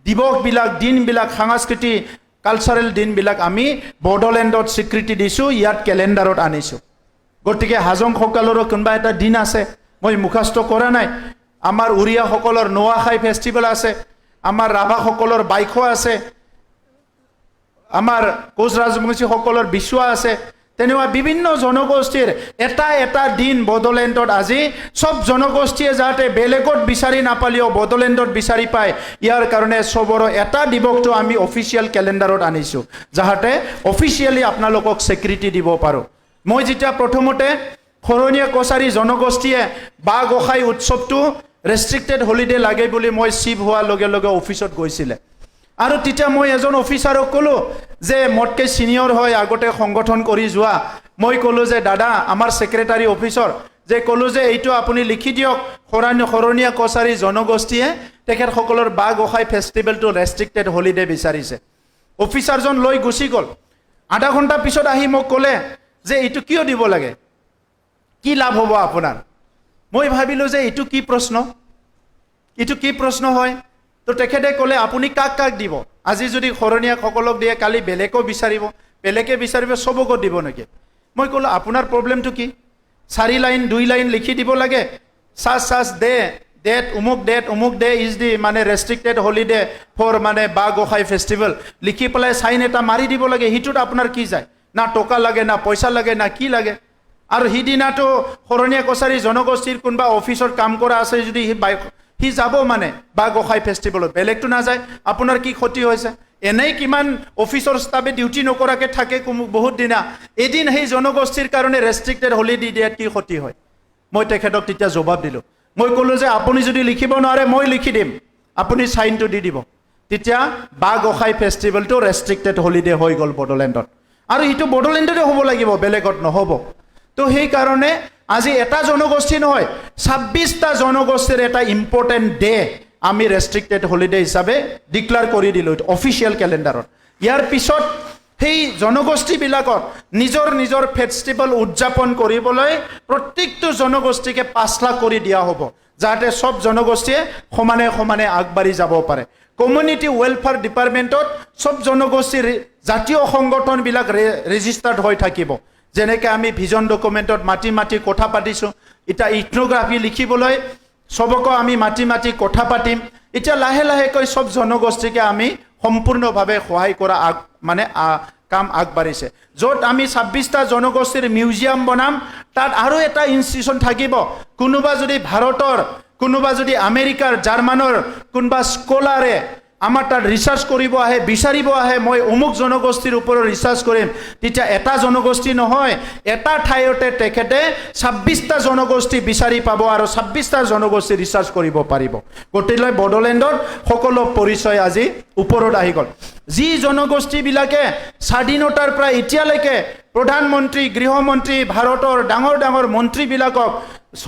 দিৱসবিলাক, দিনবিলাক, সংস্কৃতি কালচাৰেল দিনবিলাক আমি বড়োলেণ্ডত স্বীকৃতি দিছোঁ, ইয়াত কেলেণ্ডাৰত আনিছোঁ। গতিকে হাজংসকলৰো কোনোবা এটা দিন আছে, মই মুখাস্ত কৰা নাই। আমাৰ উৰিয়াসকলৰ নোৱাখাই ফেষ্টিভেল আছে, আমাৰ ৰাভাসকলৰ বাইখো আছে, আমাৰ কোচ ৰাজবংশীসকলৰ বিচুৱা আছে। তেনেকুৱা বিভিন্ন জনগোষ্ঠীৰ এটা এটা দিন বড়োলেণ্ডত আজি সব জনগোষ্ঠীয়ে যাতে বেলেগত বিচাৰি নাপালেও বড়োলেণ্ডত বিচাৰি পায় ইয়াৰ কাৰণে সবৰ এটা দিৱসটো আমি অফিচিয়েল কেলেণ্ডাৰত আনিছোঁ যাতে অফিচিয়েলি আপোনালোকক স্বীকৃতি দিব পাৰোঁ মই যেতিয়া প্ৰথমতে খৰণীয়া কছাৰী জনগোষ্ঠীয়ে বা গোসাই উৎসৱটো ৰেষ্ট্ৰিক্টেড হলিডে লাগে বুলি মই চিভ হোৱাৰ লগে লগে অফিচত গৈছিলে আৰু তেতিয়া মই এজন অফিচাৰক ক'লো যে মোতকৈ সিনিয়ৰ হয় আগতে সংগঠন কৰি যোৱা মই ক'লো যে দাদা আমাৰ সেক্ৰেটাৰী অফিচৰ যে ক'লো যে এইটো আপুনি লিখি দিয়ক খৰণীয়া কছাৰী জনগোষ্ঠীয়ে তেখেতসকলৰ বা গোসাই ফেষ্টিভেলটো ৰেষ্ট্ৰিক্টেড হলিডে বিচাৰিছে অফিচাৰজন লৈ গুচি গ'ল আধা ঘণ্টা পিছত আহি মোক ক'লে যে এইটো কিয় দিব লাগে কি লাভ হ'ব আপোনাৰ মই ভাবিলোঁ যে এইটো কি প্ৰশ্ন হয় তো তেখেতে ক'লে আপুনি কাক কাক দিব আজি যদি খৰণীয়াসকলক দিয়ে কালি বেলেগো বিচাৰিব সবকো দিব নেকি মই ক'লো আপোনাৰ প্ৰব্লেমটো কি 4 লাইন 2 লাইন লিখি দিব লাগে সাজ অমুক ডে ইজ দি মানে ৰেষ্ট্ৰিক্টেড হলিডে ফৰ মানে বা গোসাই ফেষ্টিভেল লিখি পেলাই চাইন এটা মাৰি দিব লাগে সিটোত আপোনাৰ কি যায় না টকা লাগে না পইচা লাগে না কি লাগে আৰু সিদিনাটো খৰণীয়া কছাৰী জনগোষ্ঠীৰ কোনোবা অফিচত কাম কৰা আছে যদি সি যাব মানে বা গোসাই ফেষ্টিভেলত বেলেগটো নাযায় আপোনাৰ কি ক্ষতি হৈছে এনেই কিমান অফিচৰ ষ্টাফে ডিউটি নকৰাকৈ থাকে বহুত দিনা এদিন সেই জনগোষ্ঠীৰ কাৰণে ৰেষ্ট্ৰিক্টেড হলিডে দিয়াত কি ক্ষতি হয় মই তেখেতক তেতিয়া জবাব দিলোঁ মই ক'লোঁ যে আপুনি যদি লিখিব নোৱাৰে মই লিখি দিম আপুনি চাইনটো দি দিব তেতিয়া বা গোসাই ফেষ্টিভেলটো ৰেষ্ট্ৰিক্টেড হলিডে হৈ গ'ল বড়োলেণ্ডত আৰু এইটো বড়োলেণ্ডতে হ'ব লাগিব বেলেগত নহ'ব তো সেইকাৰণে আজি এটা জনগোষ্ঠী নহয় 26টা জনগোষ্ঠীৰ এটা ইম্পৰ্টেণ্ট ডে আমি ৰেষ্ট্ৰিক্টেড হলিডে হিচাপে ডিক্লেয়াৰ কৰি দিলোঁ অফিচিয়েল কেলেণ্ডাৰত ইয়াৰ পিছত সেই জনগোষ্ঠীবিলাকত নিজৰ ফেষ্টিভেল উদযাপন কৰিবলৈ প্ৰত্যেকটো জনগোষ্ঠীকে 5 লাখ কৰি দিয়া হ'ব যাতে সব জনগোষ্ঠীয়ে সমানে আগবাঢ়ি যাব পাৰে কমিউনিটি ৱেলফেয়াৰ ডিপাৰ্টমেণ্টত সব জনগোষ্ঠীৰ জাতীয় সংগঠনবিলাক ৰেজিষ্টাৰ্ড হৈ থাকিব যেনেকৈ আমি ভিজন ডকুমেণ্টত মাটি কথা পাতিছোঁ এতিয়া ইথনোগ্ৰাফি লিখিবলৈ সবকো আমি মাটি কথা পাতিম এতিয়া লাহেকৈ সব জনগোষ্ঠীকে আমি সম্পূৰ্ণভাৱে সহায় কৰা কাম আগবাঢ়িছে য'ত আমি 26টা জনগোষ্ঠীৰ মিউজিয়াম বনাম তাত আৰু এটা ইনষ্টিটিউশ্যন থাকিব কোনোবা যদি ভাৰতৰ কোনোবা যদি আমেৰিকাৰ জাৰ্মানৰ কোনোবা স্কলাৰে আমাৰ তাত ৰিচাৰ্চ কৰিব আহে বিচাৰিব আহে মই অমুক জনগোষ্ঠীৰ ওপৰত ৰিচাৰ্চ কৰিম তেতিয়া এটা জনগোষ্ঠী নহয় এটা ঠাইতে তেখেতে 26টা জনগোষ্ঠী বিচাৰি পাব আৰু 26টা জনগোষ্ঠী ৰিচাৰ্চ কৰিব পাৰিব গতিকে বড়োলেণ্ডত সকলো পৰিচয় আজি ওপৰত আহি গ'ল যি জনগোষ্ঠীবিলাকে স্বাধীনতাৰ পৰা এতিয়ালৈকে প্ৰধানমন্ত্ৰী গৃহমন্ত্ৰী ভাৰতৰ ডাঙৰ মন্ত্ৰীবিলাকক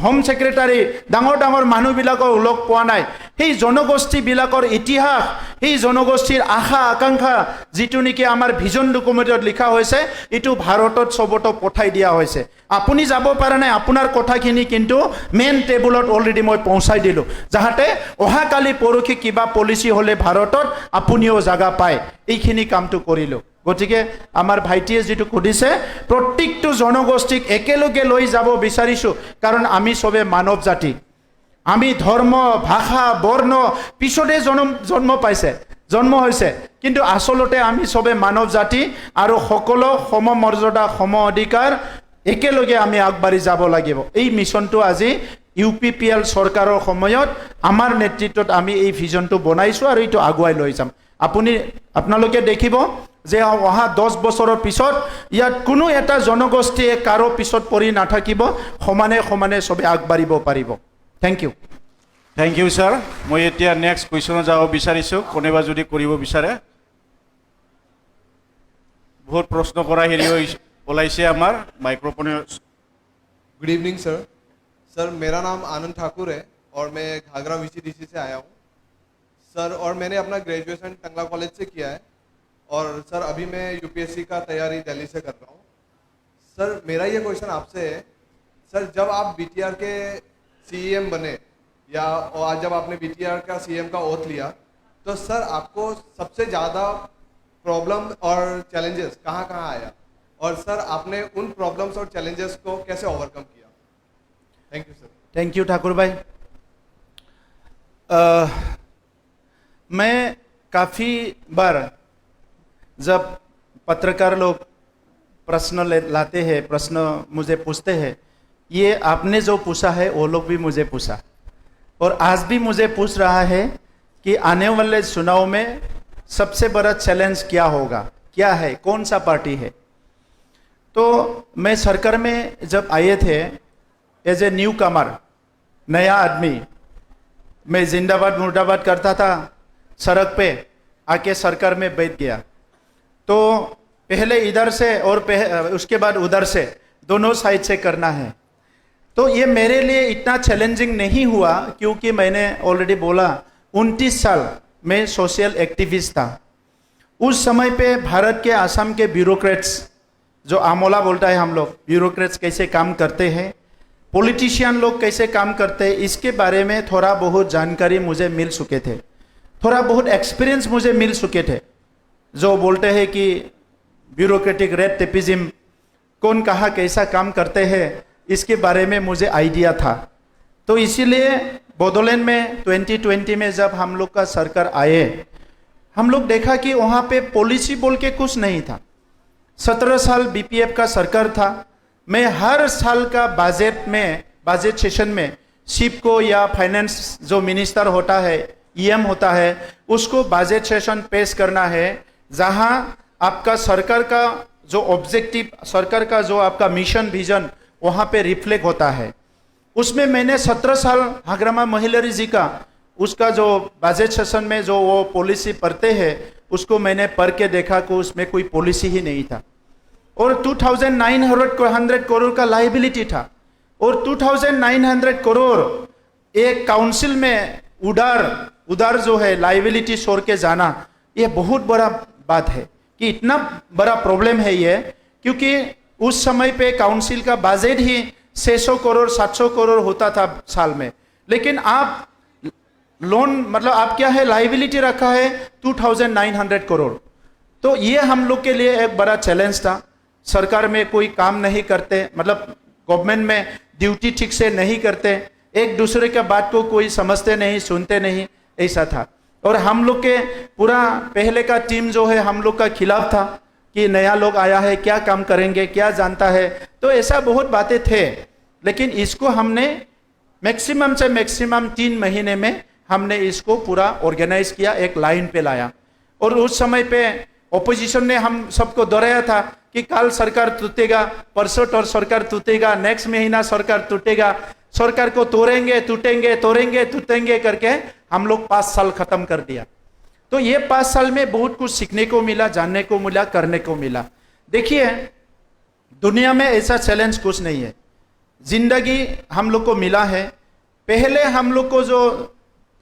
হোম সেক্ৰেটাৰী ডাঙৰ মানুহবিলাকক লগ পোৱা নাই সেই জনগোষ্ঠীবিলাকৰ ইতিহাস সেই জনগোষ্ঠীৰ আশা আকাংক্ষা যিটো নেকি আমাৰ ভিজন ডকুমেণ্টত লিখা হৈছে এইটো ভাৰতত সবতো পঠাই দিয়া হৈছে আপুনি যাব পৰা নাই আপোনাৰ কথাখিনি কিন্তু মেইন টেবুলত অলৰেডি মই পৌঁছাই দিলোঁ যাতে অহাকালি পৰহি কিবা পলিচি হ'লে ভাৰতত আপুনিও জাগা পায় এইখিনি কামটো কৰিলোঁ গতিকে আমাৰ ভাইটিয়ে যেটো সুধিছে প্ৰত্যেকটো জনগোষ্ঠীক একেলগে লৈ যাব বিচাৰিছোঁ কাৰণ আমি সবে মানৱ জাতি আমি ধৰ্ম ভাষা বৰ্ণ পিছতে জন্ম হৈছে কিন্তু আসলতে আমি সবে মানৱ জাতি আৰু সকলো সমমৰ্যাদা সম অধিকাৰ একেলগে আমি আগবাঢ়ি যাব লাগিব এই মিছনটো আজি UPPL চৰকাৰৰ সময়ত আমাৰ নেতৃত্বত আমি এই ভিজনটো বনাইছোঁ আৰু এইটো আগুৱাই লৈ যাম আপোনালোকে দেখিব যে অহা 10 বছৰৰ পিছত ইয়াত কোনো এটা জনগোষ্ঠীয়ে কাৰো পিছত পৰি নাথাকিব সমানে সবে আগবাঢ়িব পাৰিব থ্যাংক ইউ স্যাৰ মই এতিয়া নেক্সট কুৱেশ্যন যাব বিচাৰিছোঁ কোনোবা যদি কৰিব বিচাৰে বহুত প্ৰশ্ন কৰা হেৰি ওলাইছে আমাৰ মাইক্रोफोन गुड इवनिंग सर मेरा नाम आनंद ठाकुर है और मैं घाघरा VCDC से आया हूँ सर और मैंने अपना ग्रेजुएशन टंगला कॉलेज से किया है और सर अभी मैं UPSC का तैयारी दिल्ली से कर रहा हूँ सर मेरा ये क्वेश्चन आपसे है सर जब आप BTR के CEM बने या आज जब आपने BTR का CEM का ओथ लिया तो सर आपको सबसे ज़्यादा प्रॉब्लम और चैलेंजेस कहाँ आया और सर आपने उन प्रॉब्लम्स और चैलेंजेस को कैसे ओवरकम किया thank you sir thank you Thakur भाई मैं काफ़ी बार जब पत्रकार लोग प्रश्न लाते हैं, प्रश्न मुझे पूछते हैं, ये आपने जो पूछा है वो लोग भी मुझे पूछा और आज भी मुझे पूछ रहा है कि आने वाले चुनाव में सबसे बड़ा चैलेंज क्या होगा, क्या है, कौन सा पार्टी है। तो मैं सरकार में जब आए थे एज ए न्यू कमर, नया आदमी, मैं जिंदाबाद मुर्दाबाद करता था, सड़क पे आके सरकार में बैठ गया। तो पहले इधर से और उसके बाद उधर से, दोनों साइड से करना है। तो ये मेरे लिए इतना चैलेंजिंग नहीं हुआ क्योंकि मैंने ऑलरेडी बोला 29 साल मैं सोशल एक्टिविस्ट था। उस समय पे भारत के आसाम के ब्यूरोक्रेट्स, जो आमोला बोलता है हम लोग, ब्यूरोक्रेट्स कैसे काम करते हैं, पॉलिटिशियन लोग कैसे काम करते हैं, इसके बारे में थोड़ा बहुत जानकारी मुझे मिल चुके थे, थोड़ा बहुत एक्सपीरियंस मुझे मिल चुके थे। जो बोलते हैं कि ब्यूरोक्रेटिक रेड टेपिज्म कौन कहाँ कैसा काम करते हैं, इसके बारे में मुझे आइडिया था। तो इसीलिए बोडोलैंड में 2020 में जब हम लोग का सरकार आए, हम लोग देखा कि वहाँ पे पॉलिसी बोल के कुछ नहीं था। 17 साल बीपीएफ का सरकार था। मैं हर साल का बजट सेशन में शिप को या फाइनेंस जो मिनिस्टर होता है, ईएम होता है, उसको बजट सेशन पेश करना है, जहां आपका सरकार का जो ऑब्जेक्टिव, सरकार का जो आपका मिशन विजन वहां पे रिफ्लेक्ट होता है। उसमें मैंने 17 साल हाग्रामा महिलारी जी का उसका जो बजट सेशन में जो वो पॉलिसी पढ़ते हैं, उसको मैंने पढ़ के देखा कि उसमें कोई पॉलिसी ही नहीं था और 2900 करोड़ का लाइबिलिटी था और 2900 करोड़ एक काउंसिल में उधार जो है लाइबिलिटी छोड़ के जाना, ये बहुत बड़ा बात है कि इतना बड़ा प्रॉब्लम है ये, क्योंकि उस समय पे काउंसिल का बजट ही 600 करोड़ 700 करोड़ होता था साल में, लेकिन आप लोन मतलब आप क्या है लाइबिलिटी रखा है 2900 करोड़। तो ये हम लोग के लिए एक बड़ा चैलेंज था। सरकार में कोई काम नहीं करते, मतलब गवर्नमेंट में ड्यूटी ठीक से नहीं करते, एक दूसरे के बात को कोई समझते नहीं, सुनते नहीं, ऐसा था। और हम लोग के पूरा पहले का टीम जो है हम लोग का खिलाफ था कि नया लोग आया है, क्या काम करेंगे, क्या जानता है, तो ऐसा बहुत बातें थे। लेकिन इसको हमने मैक्सिमम से मैक्सिमम 3 महीने में हमने इसको पूरा ऑर्गेनाइज किया, एक लाइन पे लाया। और उस समय पे ओपोजिशन ने हम सबको दोहराया था कि कल सरकार टूटेगा, परसों और सरकार टूटेगा, नेक्स्ट महीना सरकार टूटेगा, सरकार को तोड़ेंगे टूटेंगे करके हम लोग 5 साल खत्म कर दिया। तो ये 5 साल में बहुत कुछ सीखने को मिला, जानने को मिला, करने को मिला। देखिए दुनिया में ऐसा चैलेंज कुछ नहीं है, जिंदगी हम लोग को मिला है। पहले हम लोग को जो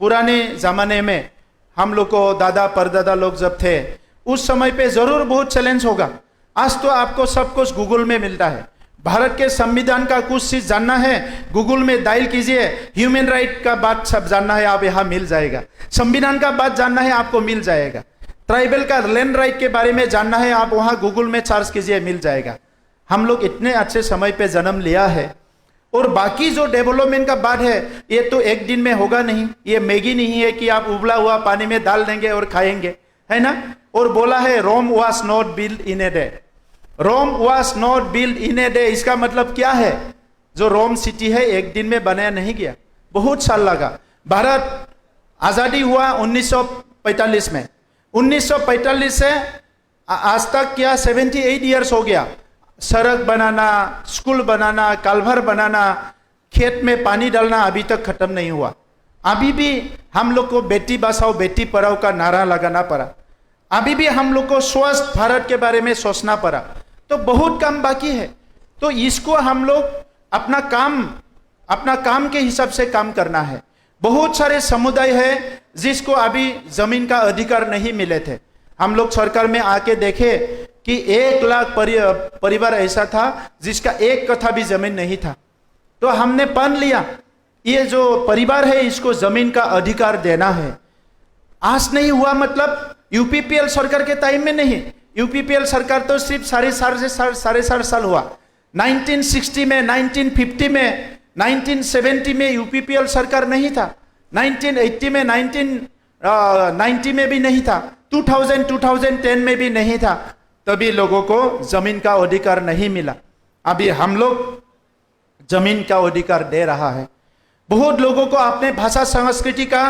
पुराने जमाने में हम लोग को दादा परदादा लोग जब थे, उस समय पे जरूर बहुत चैलेंज होगा। आज तो आपको सब कुछ गूगल में मिलता है। भारत के संविधान का कुछ चीज जानना है, गूगल में डायल कीजिए, ह्यूमन राइट का बात सब जानना है, आप यहाँ मिल जाएगा। संविधान का बात जानना है, आपको मिल जाएगा। ट्राइबल का लैंड राइट के बारे में जानना है, आप वहाँ गूगल में सर्च कीजिए, मिल जाएगा। हम लोग इतने अच्छे समय पे जन्म लिया है। और बाकी जो डेवलपमेंट का बात है, ये तो एक दिन में होगा नहीं। ये मैगी नहीं है कि आप उबला हुआ पानी में डाल देंगे और खाएंगे, है ना। और बोला है Rome was not build in a day, Rome was not build in a day. इसका मतलब क्या है, जो रोम सिटी है एक दिन में बनाया नहीं गया, बहुत साल लगा। भारत आजादी हुआ 1945 में, 1945 से आज तक क्या 78 ईयर्स हो गया। सड़क बनाना, स्कूल बनाना, कालभर बनाना, खेत में पानी डालना अभी तक खत्म नहीं हुआ। अभी भी हम लोग को बेटी बचाओ बेटी पढ़ाओ का नारा लगाना पड़ा। अभी भी हम लोग को स्वस्थ भारत के बारे में सोचना पड़ा। तो बहुत काम बाकी है। तो इसको हम लोग अपना काम के हिसाब से काम करना है। बहुत सारे समुदाय है जिसको अभी जमीन का अधिकार नहीं मिले थे। हम लोग सरकार में आके देखे कि 1 लाख परिवार ऐसा था जिसका 1 कट्ठा भी जमीन नहीं था। तो हमने मान लिया ये जो परिवार है इसको जमीन का अधिकार देना है। आज नहीं हुआ मतलब यूपीपीएल सरकार के टाइम में नहीं। यूपीपीएल सरकार तो सिर्फ साढ़े चार साल हुआ। 1960 में, 1950 में, 1970 में यूपीपीएल सरकार नहीं था। 1980 में, 1990 में भी नहीं था। 2010 में भी नहीं था। तभी लोगों को जमीन का अधिकार नहीं मिला। अभी हम लोग जमीन का अधिकार दे रहा है। बहुत लोगों को अपने भाषा संस्कृति का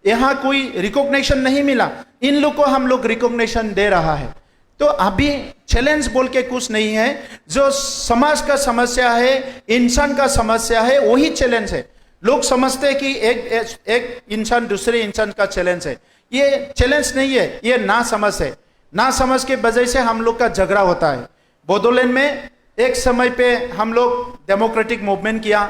यहाँ कोई रिकॉग्निशन नहीं मिला, इन लोग को हम लोग रिकॉग्निशन दे रहा है। तो अभी चैलेंज बोल के कुछ नहीं है, जो समाज का समस्या है, इंसान का समस्या है, वही चैलेंज है। लोग समझते हैं कि एक इंसान दूसरे इंसान का चैलेंज है, ये चैलेंज नहीं है, ये ना समझ है। ना समझ के वजह से हम लोग का झगड़ा होता है। बोडोलैंड में एक समय पे हम लोग डेमोक्रेटिक मूवमेंट किया,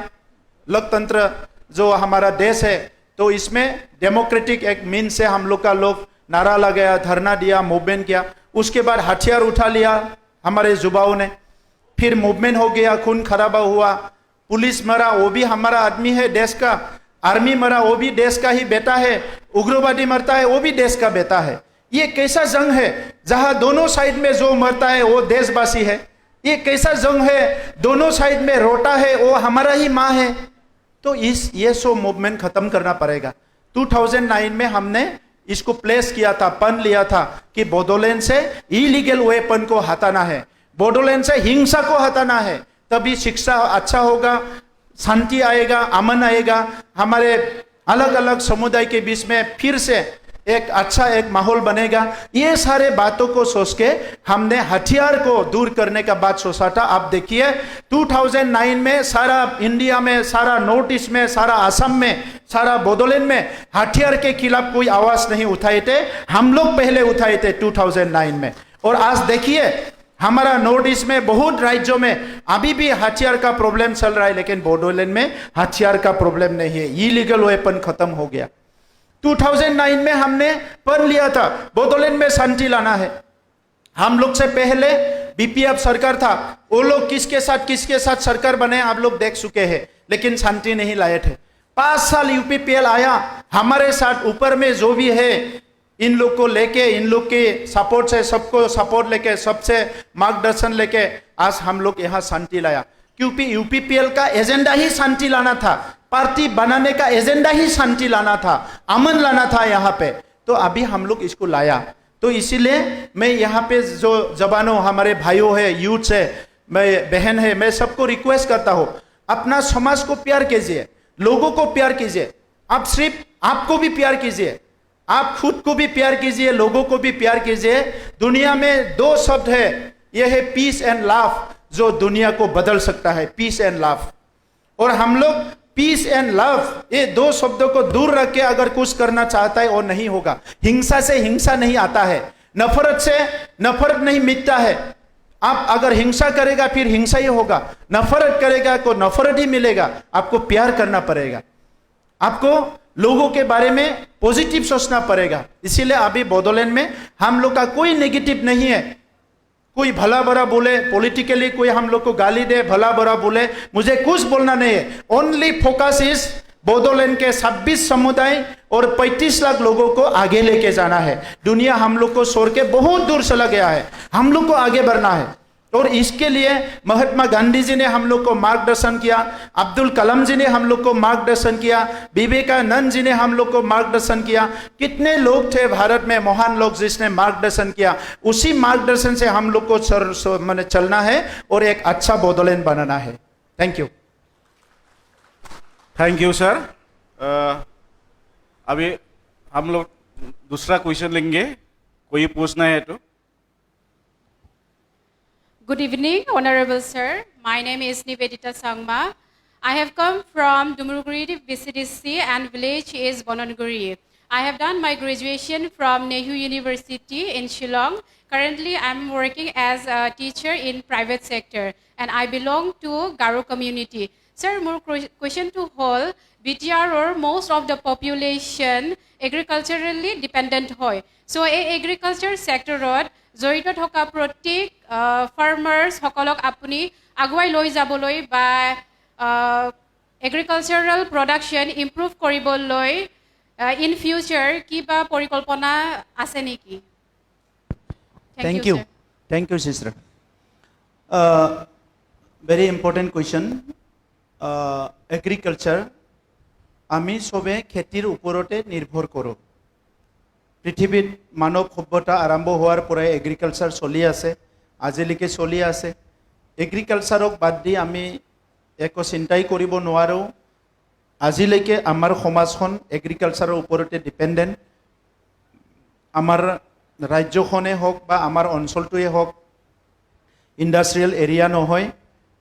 लोकतंत्र जो हमारा देश है, तो इसमें डेमोक्रेटिक एक मीन से हम लोग का लोग नारा लगाया, धरना दिया, मूवमेंट किया। उसके बाद हथियार उठा लिया हमारे युवाओं ने, फिर मूवमेंट हो गया, खून खराबा हुआ, पुलिस मरा, वो भी हमारा आदमी है देश का, आर्मी मरा, वो भी देश का ही बेटा है, उग्रवादी मरता है, वो भी देश का बेटा है। ये कैसा जंग है जहां दोनों साइड में जो मरता है वो देशवासी है? ये कैसा जंग है दोनों साइड में रोता है वो हमारा ही माँ है? तो ये सो मूवमेंट खत्म करना पड़ेगा। 2009 में हमने इसको प्लेस किया था, पन लिया था कि बोडोलैंड से इलीगल वेपन को हटाना है, बोडोलैंड से हिंसा को हटाना है, तभी शिक्षा अच्छा होगा, शांति आएगा, अमन आएगा, हमारे अलग अलग समुदाय के बीच में फिर से एक अच्छा एक माहौल बनेगा। ये सारे बातों को सोच के हमने हथियार को दूर करने का बात सोचा था। आप देखिए 2009 में सारा इंडिया में, सारा नॉर्थ ईस्ट में, सारा असम में, सारा बोडोलैंड में हथियार के खिलाफ कोई आवाज नहीं उठाए थे, हम लोग पहले उठाए थे 2009 में। और आज देखिए हमारा नॉर्थ ईस्ट में बहुत राज्यों में अभी भी हथियार का प्रॉब्लम चल रहा है, लेकिन बोडोलैंड में हथियार का प्रॉब्लम नहीं है, इलीगल वेपन खत्म हो गया। 2009 में हमने पढ़ लिया था बोडोलैंड में शांति लाना है। हम लोग से पहले बीपीएफ सरकार था, वो लोग किसके साथ सरकार बने आप लोग देख चुके हैं, लेकिन शांति नहीं लाए थे। 5 साल यूपीपीएल आया हमारे साथ, ऊपर में जो भी है इन लोग को लेके, इन लोग के सपोर्ट से, सबको सपोर्ट लेके, सबसे मार्गदर्शन लेके आज हम लोग यहाँ शांति लाया। क्योंकि यूपीपीएल का एजेंडा ही शांति लाना था, पार्टी बनाने का एजेंडा ही शांति लाना था, अमन लाना था यहाँ पे। तो अभी हम लोग इसको लाया। तो इसीलिए मैं यहाँ पे जो जवानों, हमारे भाइयों है, यूथ है, मैं बहन है, मैं सबको रिक्वेस्ट करता हूँ, अपना समाज को प्यार कीजिए, लोगों को प्यार कीजिए। आप सिर्फ आपको भी प्यार कीजिए, आप खुद को भी प्यार कीजिए, लोगों को भी प्यार कीजिए। दुनिया में 2 शब्द है, यह है पीस एंड लव, जो दुनिया को बदल सकता है, पीस एंड लव। और हम लोग पीस एंड लव, ये 2 शब्दों को दूर रख के अगर कुछ करना चाहता है और नहीं होगा। हिंसा से हिंसा नहीं आता है, नफरत से नफरत नहीं मिटता है। आप अगर हिंसा करेगा फिर हिंसा ही होगा, नफरत करेगा तो नफरत ही मिलेगा। आपको प्यार करना पड़ेगा, आपको लोगों के बारे में पॉजिटिव सोचना पड़ेगा। इसीलिए अभी बोडोलैंड में हम लोग का कोई नेगेटिव नहीं है। कोई भला बुरा बोले, पॉलिटिकली कोई हम लोग को गाली दे, भला बुरा बोले, मुझे कुछ बोलना नहीं है। ओनली फोकस इज बोडोलैंड के 26 समुदाय और 35 लाख लोगों को आगे लेके जाना है। दुनिया हम लोग को छोड़ के बहुत दूर चला गया है, हम लोग को आगे बढ़ना है। और इसके लिए महात्मा गांधी जी ने हम लोग को मार्गदर्शन किया, अब्दुल कलाम जी ने हम लोग को मार्गदर्शन किया, विवेकानंद जी ने हम लोग को मार्गदर्शन किया। कितने लोग थे भारत में महान लोग जिसने मार्गदर्शन किया। उसी मार्गदर्शन से हम लोग को चलना है और एक अच्छा बोडोलैंड बनाना है। Thank you. Thank you sir. अभी हम लोग दूसरा क्वेश्चन लेंगे, कोई पूछना है तो। Good evening, Honorable Sir. My name is Nivedita Sangma. I have come from Dumruguri VCDC and village is Bononguri. I have done my graduation from Nehru University in Shillong. Currently, I am working as a teacher in private sector and I belong to Garo community. Sir, more question to whole, BTR or most of the population agriculturally dependent hoy. So, agriculture sector road, জড়িত থকা প্ৰত্যেক farmers সকলক আপুনি আগুৱাই লৈ যাবলৈ বা agricultural production improve কৰিবলৈ ইন ফিউচাৰ কিবা পৰিকল্পনা আছে নেকি? Thank you. Thank you, sister. Very important question. Agriculture, আমি সবে খেতিৰ ওপৰতে নিৰ্ভৰ কৰোঁ। পৃথিৱীত মানৱ সভ্যতা আৰম্ভ হোৱাৰ পৰাই এগ্ৰিকালচাৰ চলি আছে। আজিলৈকে চলি আছে এগ্ৰিকালচাৰক বাদ দি আমি একো চিন্তাই কৰিব নোৱাৰোঁ আজিলৈকে আমাৰ সমাজখন এগ্ৰিকালচাৰৰ ওপৰতে ডিপেণ্ডেণ্ট আমাৰ ৰাজ্যখনে হওক বা আমাৰ অঞ্চলটোৱে হওক ইণ্ডাষ্ট্ৰিয়েল এৰিয়া নহয়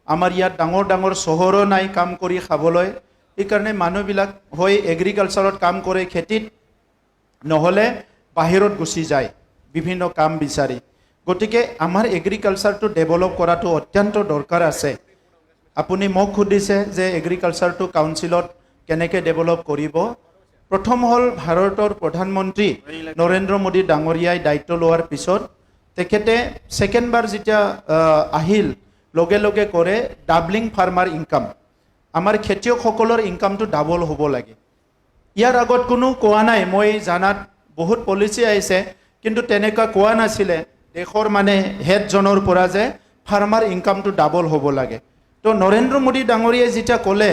আমাৰ ইয়াত ডাঙৰ ডাঙৰ চহৰো নাই কাম কৰি খাবলৈ সেইকাৰণে মানুহবিলাক হয় এগ্ৰিকালচাৰত কাম কৰে খেতিত নহ'লে বাহিৰত গুচি যায় বিভিন্ন কাম বিচাৰি গতিকে আমাৰ এগ্ৰিকালচাৰটো ডেভেলপ কৰাটো অত্যন্ত দৰকাৰ আছে আপুনি মোক সুধিছে যে এগ্ৰিকালচাৰটো কাউন্সিলত কেনেকৈ ডেভেলপ কৰিব প্ৰথম হ'ল ভাৰতৰ প্ৰধানমন্ত্ৰী নৰেন্দ্ৰ মোদী ডাঙৰীয়াই দায়িত্ব লোৱাৰ পিছত তেখেতে ছেকেণ্ডবাৰ যেতিয়া আহিল লগে লগে কৰে ডাবলিং ফাৰ্মাৰ ইনকাম আমাৰ খেতিয়কসকলৰ ইনকামটো ডাবল হ'ব লাগে ইয়াৰ আগত কোনো কোৱা নাই মই জানাত বহুত পলিচি আহিছে কিন্তু তেনেকুৱা কোৱা নাছিলে দেশৰ মানে হেডজনৰ পৰা যে ফাৰ্মাৰ ইনকামটো ডাবল হ'ব লাগে তো নৰেন্দ্ৰ মোদী ডাঙৰীয়াই যেতিয়া ক'লে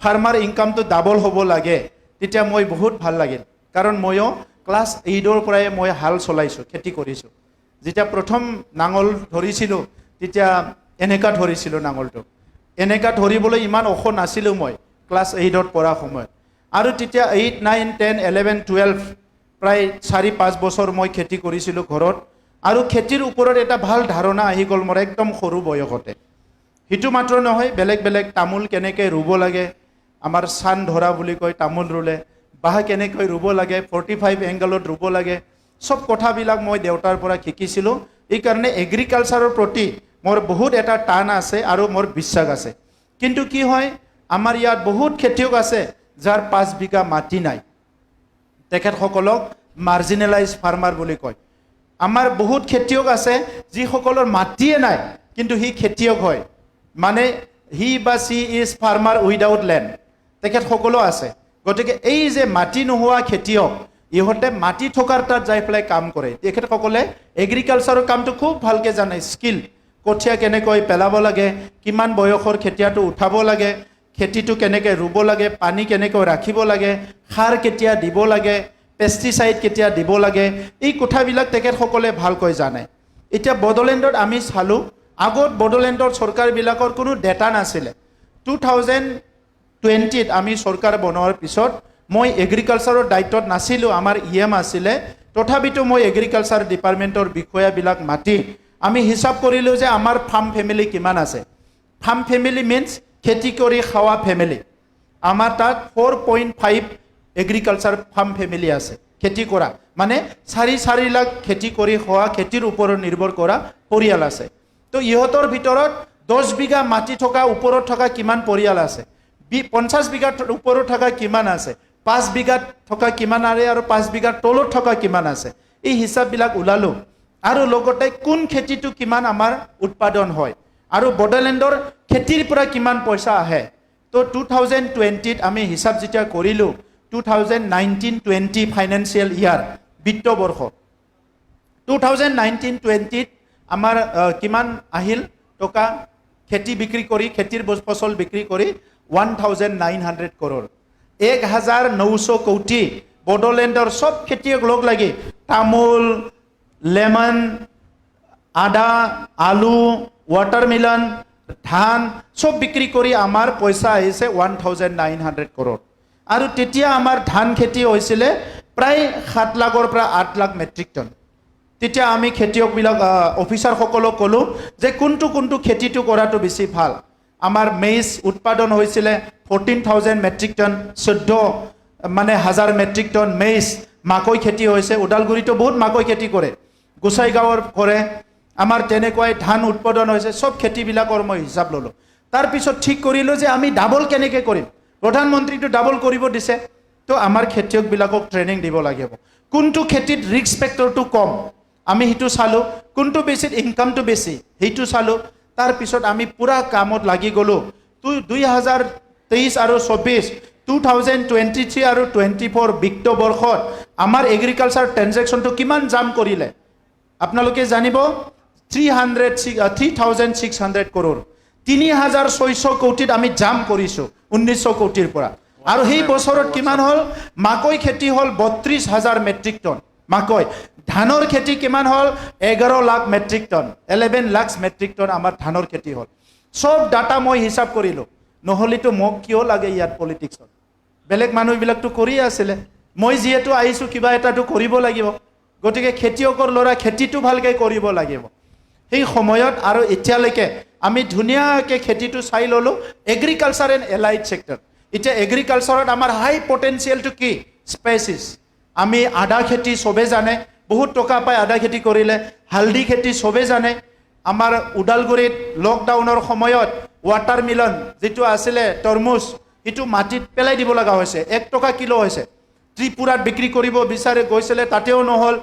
ফাৰ্মাৰ ইনকামটো ডাবল হ'ব লাগে তেতিয়া মই বহুত ভাল লাগিল কাৰণ ময়ো ক্লাছ 8ৰ পৰাই মই হাল চলাইছোঁ খেতি কৰিছোঁ যেতিয়া প্ৰথম নাঙল ধৰিছিলোঁ তেতিয়া এনেকা ধৰিছিলোঁ নাঙলটো এনেকা ধৰিবলৈ ইমান ওখ নাছিলোঁ মই ক্লাছ 8ত পঢ়া সময়ত আৰু তেতিয়া 8, 9, 10, 11, 12 প্ৰায় 4-5 বছৰ মই খেতি কৰিছিলোঁ ঘৰত আৰু খেতিৰ ওপৰত এটা ভাল ধাৰণা আহি গ'ল মোৰ একদম সৰু বয়সতে সেইটো মাত্ৰ নহয় বেলেগ বেলেগ তামোল কেনেকৈ ৰুব লাগে আমাৰ চান ধৰা বুলি কয় তামোল ৰুলে বাঁহ কেনেকৈ ৰুব লাগে 45 এংগলত ৰুব লাগে সব কথাবিলাক মই দেউতাৰ পৰা শিকিছিলোঁ এইকাৰণে এগ্ৰিকালচাৰৰ প্ৰতি মোৰ বহুত এটা টান আছে আৰু মোৰ বিশ্বাস আছে কিন্তু কি হয় আমাৰ ইয়াত বহুত খেতিয়ক আছে যাৰ 5 বিঘা মাটি নাই তেখেতসকলক মাৰ্জিনেলাইজ ফাৰ্মাৰ বুলি কয় আমাৰ বহুত খেতিয়ক আছে যিসকলৰ মাটিয়ে নাই কিন্তু সি খেতিয়ক হয় মানে হি বা সি ইজ ফাৰ্মাৰ উইদাউট লেণ্ড তেখেতসকলো আছে গতিকে এই যে মাটি নোহোৱা খেতিয়ক ইহঁতে মাটি থকাৰ তাত যাই পেলাই কাম কৰে তেখেতসকলে এগ্ৰিকালচাৰৰ কামটো খুব ভালকৈ জানে স্কিল কঠীয়া কেনেকৈ পেলাব লাগে কিমান বয়সৰ খেতিয়াটো উঠাব লাগে খেতিটো কেনেকৈ ৰুব লাগে পানী কেনেকৈ ৰাখিব লাগে সাৰ কেতিয়া দিব লাগে পেষ্টিচাইড কেতিয়া দিব লাগে এই কথাবিলাক তেখেতসকলে ভালকৈ জানে এতিয়া বড়োলেণ্ডত আমি চালোঁ আগত বড়োলেণ্ডৰ চৰকাৰবিলাকৰ কোনো ডেটা নাছিলে 2020ত আমি চৰকাৰ বনোৱাৰ পিছত মই এগ্ৰিকালচাৰৰ দায়িত্বত নাছিলোঁ আমাৰ EM আছিলে তথাপিতো মই এগ্ৰিকালচাৰ ডিপাৰ্টমেণ্টৰ বিষয়াবিলাক মাতি আমি হিচাপ কৰিলোঁ যে আমাৰ ফাৰ্ম ফেমিলি কিমান আছে ফাৰ্ম ফেমিলি মিন্স খেতি কৰি খাওয়া ফেমিলি আমাৰ তাত 4.5 এগ্ৰিকালচাৰ ফাৰ্ম ফেমিলি আছে খেতি কৰা মানে 4 লাখ খেতি কৰি খোৱা খেতিৰ ওপৰত নিৰ্ভৰ কৰা পৰিয়াল আছে তো ইহঁতৰ ভিতৰত 10 বিঘা মাটি থকা ওপৰত থকা কিমান পৰিয়াল আছে 50 বিঘাৰ ওপৰত থকা কিমান আছে 5 বিঘাত থকা কিমান আৰু 5 বিঘাৰ তলত থকা কিমান আছে এই হিচাপবিলাক ওলালো আৰু লগতে কোন খেতিটো কিমান আমাৰ উৎপাদন হয় আৰু বড়োলেণ্ডৰ খেতিৰ পৰা কিমান পইচা আহে তো 2020ত আমি হিচাপ যেতিয়া কৰিলোঁ 2019-20 ফাইনেন্সিয়েল ইয়াৰ বিত্ত বৰ্ষ 2019-20ত আমাৰ কিমান আহিল টকা খেতি বিক্ৰী কৰি খেতিৰ ফচল বিক্ৰী কৰি 1900 কৰোৰ 1900 কোটি বড়োলেণ্ডৰ সব খেতিয়ক লগ লাগি তামোল লেমন আদা আলু ৱাটাৰমেলন ধান সব বিক্ৰী কৰি আমাৰ পইচা আহিছে 1900 কৰোৰ আৰু তেতিয়া আমাৰ ধান খেতি হৈছিলে প্ৰায় 7 লাখৰ পৰা 8 লাখ মেট্ৰিক টন তেতিয়া আমি খেতিয়কবিলাক অফিচাৰসকলক ক'লোঁ যে কোনটো খেতিটো কৰাটো বেছি ভাল আমাৰ মেইজ উৎপাদন হৈছিলে 14,000 মেট্ৰিক টন 14 মানে 1000 মেট্ৰিক টন মেইজ মাকৈ খেতি হৈছে ওদালগুৰিতো বহুত মাকৈ খেতি কৰে গোসাইগাঁৱৰ কৰে আমাৰ তেনেকুৱাই ধান উৎপাদন হৈছে সব খেতিবিলাকৰ মই হিচাপ ল'লোঁ তাৰপিছত ঠিক কৰিলোঁ যে আমি ডাবল কেনেকৈ কৰিম প্ৰধানমন্ত্ৰীটো ডাবল কৰিব দিছে তো আমাৰ খেতিয়কবিলাকক ট্ৰেইনিং দিব লাগিব কোনটো খেতিত ৰিস্ক ফেক্টৰটো কম আমি সেইটো চালোঁ কোনটো বেছিত ইনকামটো বেছি সেইটো চালোঁ তাৰপিছত আমি পুৰা কামত লাগি গ'লোঁ 2023 আৰু 24 2023 আৰু 24 বিত্ত বৰ্ষত আমাৰ এগ্ৰিকালচাৰ ট্ৰেনজেকশ্যনটো কিমান জাম কৰিলে আপোনালোকে জানিব 3,600 কৰোৰ 3,600 কোটিত আমি জাম কৰিছোঁ 1900 কোটিৰ পৰা আৰু সেই বছৰত কিমান হ'ল মাকৈ খেতি হ'ল 32,000 মেট্ৰিক টন মাকৈ ধানৰ খেতি কিমান হ'ল 11 lakh metric ton 11 lakh metric ton আমাৰ ধানৰ খেতি হ'ল সব ডাটা মই হিচাপ কৰিলোঁ নহ'লেতো মোক কিয় লাগে ইয়াত পলিটিক্সত বেলেগ মানুহবিলাকতো কৰি আছিলে মই যিহেতু আহিছোঁ কিবা এটাতো কৰিব লাগিব গতিকে খেতিয়কৰ ল'ৰা খেতিটো ভালকৈ কৰিব লাগিব সেই সময়ত আৰু এতিয়ালৈকে আমি ধুনীয়াকৈ খেতিটো চাই ল'লোঁ এগ্ৰিকালচাৰ এণ্ড এলাইড ছেক্টৰ এতিয়া এগ্ৰিকালচাৰত আমাৰ হাই পটেঞ্চিয়েলটো কি স্পেচিছ আমি আদা খেতি চবে জানে বহুত টকা পায় আদা খেতি কৰিলে হালধি খেতি চবে জানে আমাৰ ওদালগুৰিত লকডাউনৰ সময়ত ৱাটাৰমেলন যিটো আছিলে তৰমুজ সেইটো মাটিত পেলাই দিব লগা হৈছে 1 টকা কিলো হৈছে ত্ৰিপুৰাত বিক্ৰী কৰিব বিচাৰে গৈছিলে তাতেও নহ'ল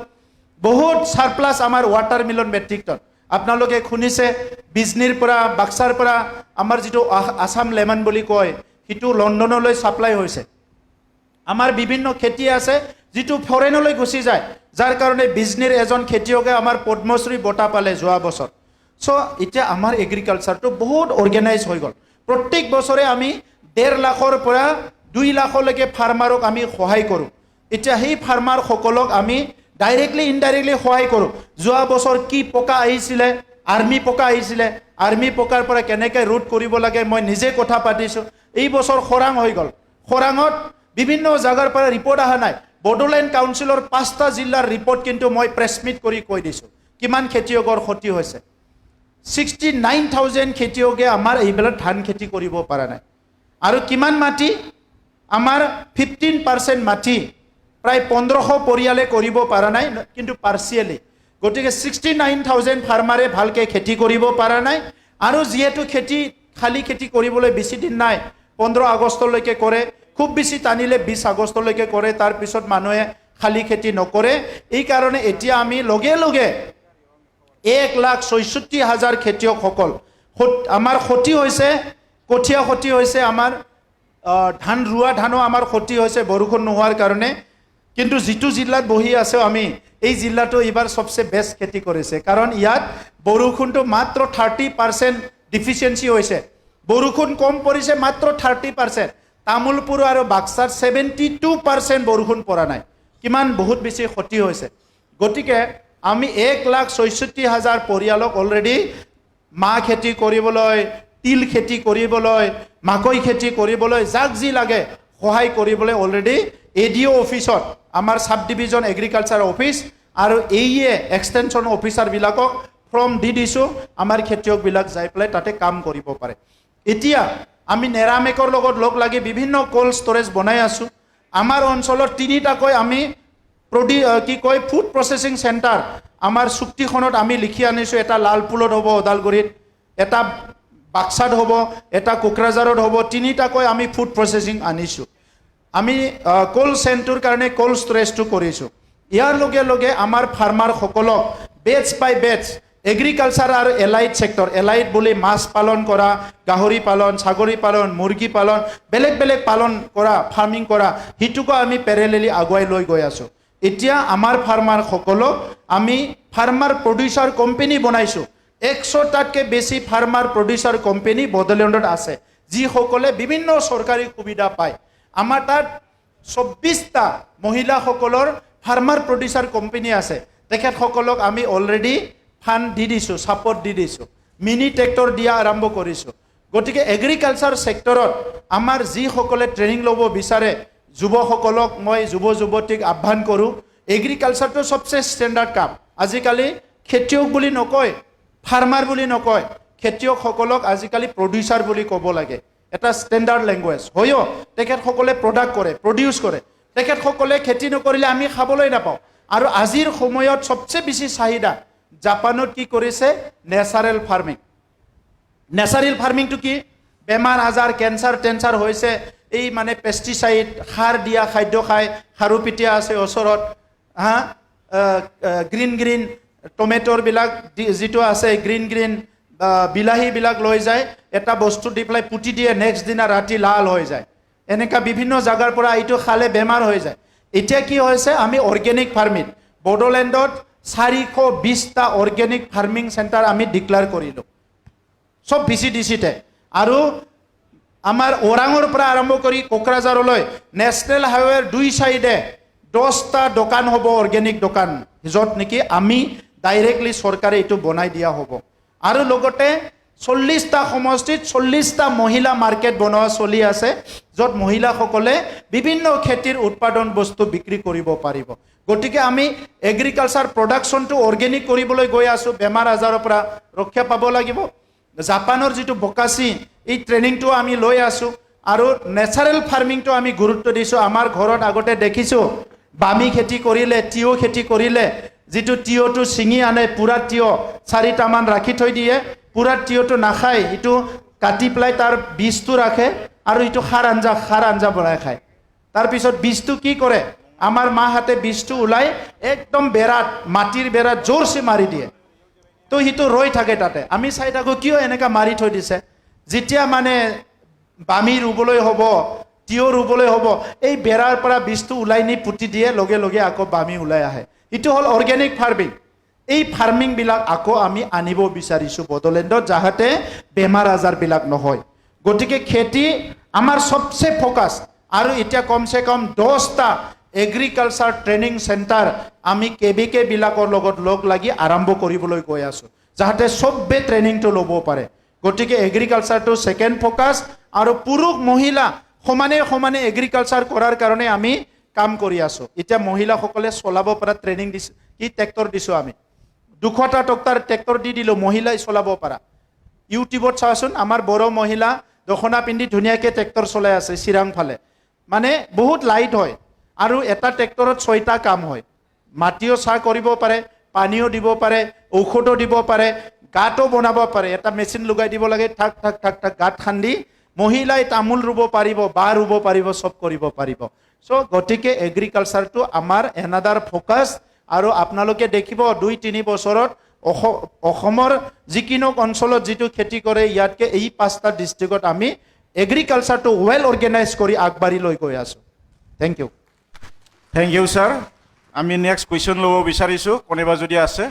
বহুত সাৰপ্লাছ আমাৰ ৱাটাৰমেলন মেট্ৰিক টন আপোনালোকে শুনিছে বিজনীৰ পৰা বাক্সাৰ পৰা আমাৰ যিটো আসাম লেমন বুলি কয় সেইটো লণ্ডনলৈ সাপ্লাই হৈছে আমাৰ বিভিন্ন খেতি আছে যিটো ফৰেনলৈ গুচি যায় যাৰ কাৰণে বিজনীৰ এজন খেতিয়কে আমাৰ পদ্মশ্ৰী বঁটা পালে যোৱা বছৰ সো এতিয়া আমাৰ এগ্ৰিকালচাৰটো বহুত অৰ্গেনাইজ হৈ গ'ল প্ৰত্যেক বছৰে আমি 1.5 লাখৰ পৰা 2 লাখলৈকে ফাৰ্মাৰক আমি সহায় কৰোঁ এতিয়া সেই ফাৰ্মাৰসকলক আমি ডাইৰেক্টলি ইনডাইৰেক্টলি সহায় কৰোঁ যোৱা বছৰ কি পকা আহিছিলে আৰ্মি পকা আহিছিলে আৰ্মি পকাৰ পৰা কেনেকৈ ৰোধ কৰিব লাগে মই নিজে কথা পাতিছোঁ এই বছৰ খৰাং হৈ গ'ল খৰাঙত বিভিন্ন জাগাৰ পৰা ৰিপৰ্ট অহা নাই বডোলেণ্ড কাউন্সিলৰ 5টা জিলাৰ ৰিপৰ্ট কিন্তু মই প্ৰেছ মিট কৰি কৈ দিছোঁ কিমান খেতিয়কৰ ক্ষতি হৈছে 69,000 খেতিয়কে আমাৰ এইবিলাক ধান খেতি কৰিব পৰা নাই আৰু কিমান মাটি আমাৰ 15% মাটি প্ৰায় 1500 পৰিয়ালে কৰিব পৰা নাই কিন্তু পাৰ্চিয়েলি গতিকে 69,000 ফাৰ্মাৰে ভালকৈ খেতি কৰিব পৰা নাই আৰু যিহেতু খেতি খালি খেতি কৰিবলৈ বেছি দিন নাই 15 আগষ্টলৈকে কৰে খুব বেছি টানিলে 20 আগষ্টলৈকে কৰে তাৰ পিছত মানুহে খালি খেতি নকৰে এই কাৰণে এতিয়া আমি লগে লগে 1,66,000 খেতিয়কসকল আমাৰ ক্ষতি হৈছে কঠীয়া ক্ষতি হৈছে আমাৰ ধান ৰুৱা ধানো আমাৰ ক্ষতি হৈছে বৰষুণ নোহোৱাৰ কাৰণে কিন্তু যিটো জিলাত বহি আছো আমি এই জিলাটো এবাৰ সবচে বেষ্ট খেতি কৰিছে কাৰণ ইয়াত বৰষুণটো মাত্ৰ 30% ডিফিচিয়েন্সি হৈছে বৰষুণ কম পৰিছে মাত্ৰ 30% তামুলপুৰ আৰু বাক্সাত 72% বৰষুণ পৰা নাই কিমান বহুত বেছি ক্ষতি হৈছে গতিকে আমি 1,66,000 পৰিয়ালক অলৰেডি মাহ খেতি কৰিবলৈ তিল খেতি কৰিবলৈ মাকৈ খেতি কৰিবলৈ যাক যি লাগে সহায় কৰিবলৈ অলৰেডি এডিও অফিসত আমাৰ সাব ডিভিজন এগ্ৰিকালচাৰ অফিস আৰু এইয়ে এক্সটেনশন অফিসাৰবিলাকক ফৰ্ম দি দিছোঁ আমাৰ খেতিয়কবিলাক যাই পেলাই তাতে কাম কৰিব পাৰে এতিয়া আমি নেৰামেকৰ লগত লগ লাগি বিভিন্ন কোল্ড ষ্টৰেজ বনাই আছোঁ আমাৰ অঞ্চলত 3টাকৈ আমি কি কয় ফুড প্ৰসেসিং সেন্টাৰ আমাৰ চুক্তিখনত আমি লিখি আনিছোঁ এটা লালপুলত হ'ব ওদালগুৰিত এটা বাক্সাত হ'ব এটা কোকৰাঝাৰত হ'ব 3টাকৈ আমি ফুড প্ৰসেসিং আনিছোঁ আমি কোল্ড চেণ্টাৰৰ কাৰণে কোল্ড ষ্টৰেজটো কৰিছোঁ ইয়াৰ লগে লগে আমাৰ ফাৰ্মাৰসকলক বেচ বাই বেচ এগ্ৰিকালচাৰ আৰু এলাইড ছেক্টৰ এলাইড বুলি মাছ পালন কৰা গাহৰি পালন ছাগলী পালন মুৰ্গী পালন বেলেগ বেলেগ পালন কৰা ফাৰ্মিং কৰা হিতুকো আমি পেৰেলেলি আগুৱাই লৈ গৈ আছোঁ এতিয়া আমাৰ ফাৰ্মাৰসকলক আমি ফাৰ্মাৰ প্ৰডিউচাৰ কোম্পানী বনাইছোঁ 100টাতকৈ বেছি ফাৰ্মাৰ প্ৰডিউচাৰ কোম্পানী বডোলেণ্ডত আছে যিসকলে বিভিন্ন চৰকাৰী সুবিধা পায় আমাৰ তাত 24টা মহিলাসকলৰ ফাৰ্মাৰ প্ৰডিউচাৰ কোম্পানী আছে তেখেতসকলক আমি অলৰেডি ফাণ্ড দি দিছোঁ ছাপৰ্ট দি দিছোঁ মিনি ট্ৰেক্টৰ দিয়া আৰম্ভ কৰিছোঁ গতিকে এগ্ৰিকালচাৰ ছেক্টৰত আমাৰ যিসকলে ট্ৰেইনিং ল'ব বিচাৰে যুৱসকলক মই যুৱতীক আহ্বান কৰোঁ এগ্ৰিকালচাৰটো সবচে ষ্টেণ্ডাৰ্ড কাম আজিকালি খেতিয়ক বুলি নকয় ফাৰ্মাৰ বুলি নকয় খেতিয়কসকলক আজিকালি প্ৰডিউচাৰ বুলি ক'ব লাগে এটা ষ্টেণ্ডাৰ্ড লেংগুৱেজ হয়ও তেখেতসকলে প্ৰডাক্ট কৰে প্ৰডিউচ কৰে তেখেতসকলে খেতি নকৰিলে আমি খাবলৈ নাপাওঁ আৰু আজিৰ সময়ত সবচে বেছি চাহিদা জাপানত কি কৰিছে নেচাৰেল ফাৰ্মিংটো কি বেমাৰ আজাৰ কেঞ্চাৰ টেঞ্চাৰ হৈছে এই মানে পেষ্টিচাইড সাৰ দিয়া খাদ্য খায় খাৰু পিটিয়া আছে ওচৰত গ্ৰীণ টমেটৰবিলাক যিটো আছে গ্ৰীণ বিলাহীবিলাক লৈ যায় এটা বস্তু দি পেলাই পুতি দিয়ে নেক্সট দিনা ৰাতি লাল হৈ যায় এনেকা বিভিন্ন জাগাৰ পৰা এইটো খালে বেমাৰ হৈ যায় এতিয়া কি হৈছে আমি অৰ্গেনিক ফাৰ্মিং বডোলেণ্ডত 420টা অৰ্গেনিক ফাৰ্মিং সেন্টাৰ আমি ডিক্লেয়াৰ কৰিলোঁ সব VCDCতে আৰু আমাৰ ওৰাঙৰ পৰা আৰম্ভ কৰি কোকৰাঝাৰলৈ নেশ্যনেল হাইৱেৰ 2 চাইডে 10টা দোকান হ'ব অৰ্গেনিক দোকান য'ত নেকি আমি ডাইৰেক্টলি চৰকাৰে এইটো বনাই দিয়া হ'ব আৰু লগতে 40টা সমষ্টিত 40টা মহিলা মাৰ্কেট বনোৱা চলি আছে য'ত মহিলাসকলে বিভিন্ন খেতিৰ উৎপাদন বস্তু বিক্ৰী কৰিব পাৰিব গতিকে আমি এগ্ৰিকালচাৰ প্ৰডাকশ্যনটো অৰ্গেনিক কৰিবলৈ গৈ আছোঁ বেমাৰ আজাৰৰ পৰা ৰক্ষা পাব লাগিব জাপানৰ যিটো বকাচি এই ট্ৰেইনিংটো আমি লৈ আছোঁ আৰু নেচাৰেল ফাৰ্মিংটো আমি গুৰুত্ব দিছোঁ আমাৰ ঘৰত আগতে দেখিছোঁ বামি খেতি কৰিলে তিয়হ খেতি কৰিলে যিটো তিয়হটো ছিঙি আনে পুৰা তিয়হ 4টামান ৰাখি থৈ দিয়ে পুৰা তিয়হটো নাখায় ইটো কাটি পেলাই তাৰ বীজটো ৰাখে আৰু ইটো খাৰ আঞ্জা বনাই খায় তাৰপিছত বীজটো কি কৰে আমাৰ মাহঁতে বীজটো ওলাই একদম বেৰাত মাটিৰ বেৰাত জোৰছে মাৰি দিয়ে তো সিটো ৰৈ থাকে তাতে আমি চাই থাকোঁ কিয় এনেকা মাৰি থৈ দিছে যেতিয়া মানে বামি ৰুবলৈ হ'ব তিয়হ ৰুবলৈ হ'ব এই বেৰাৰ পৰা বীজটো ওলাই নি পুতি দিয়ে লগে লগে আকৌ বামি ওলাই আহে ইটো হ'ল অৰ্গেনিক ফাৰ্মিং এই ফাৰ্মিংবিলাক আকৌ আমি আনিব বিচাৰিছোঁ বড়োলেণ্ডত যাহাতে বেমাৰ আজাৰবিলাক নহয় গতিকে খেতি আমাৰ সবচে ফ'কাছ আৰু এতিয়া কমচে কম 10টা এগ্ৰিকালচাৰ ট্ৰেইনিং চেণ্টাৰ আমি কেবিকে বিলাকৰ লগত লগ লাগি আৰম্ভ কৰিবলৈ গৈ আছোঁ যাহাতে সবে ট্ৰেইনিংটো ল'ব পাৰে গতিকে এগ্ৰিকালচাৰটো সেকেন্ড ফ'কাছ আৰু পুৰুষ মহিলা সমানে এগ্ৰিকালচাৰ কৰাৰ কাৰণে আমি কাম কৰি আছোঁ এতিয়া মহিলাসকলে চলাব পৰা ট্ৰেইনিং দিছোঁ কি ট্ৰেক্টৰ দিছোঁ আমি 200টা ট্ৰেক্টৰ দি দিলোঁ মহিলাই চলাব পৰা ইউটিউবত চাওঁচোন আমাৰ বড়ো মহিলা দখনা পিন্ধি ধুনীয়াকৈ ট্ৰেক্টৰ চলাই আছে চিৰাং ফালে মানে বহুত লাইট হয় আৰু এটা ট্ৰেক্টৰত 6টা কাম হয় মাটিও চাহ কৰিব পাৰে পানীও দিব পাৰে ঔষধো দিব পাৰে গাঁতো বনাব পাৰে এটা মেচিন লগাই দিব লাগে ঠাক গাঁত খান্দি মহিলাই তামোল ৰুব পাৰিব বাঁহ ৰুব পাৰিব সব কৰিব পাৰিব চ' গতিকে এগ্ৰিকালচাৰটো আমাৰ এনাদাৰ ফ'কাছ আৰু আপোনালোকে দেখিব 2-3 বছৰত অসমৰ যিকোনো অঞ্চলত যিটো খেতি কৰে ইয়াতকে এই 5টা ডিষ্ট্ৰিক্টত আমি এগ্ৰিকালচাৰটো ৱেল অৰ্গেনাইজ কৰি আগবাঢ়ি লৈ গৈ আছোঁ থেংক ইউ ছাৰ আমি নেক্সট কুৱেশ্যন ল'ব বিচাৰিছোঁ কোনোবা যদি আছে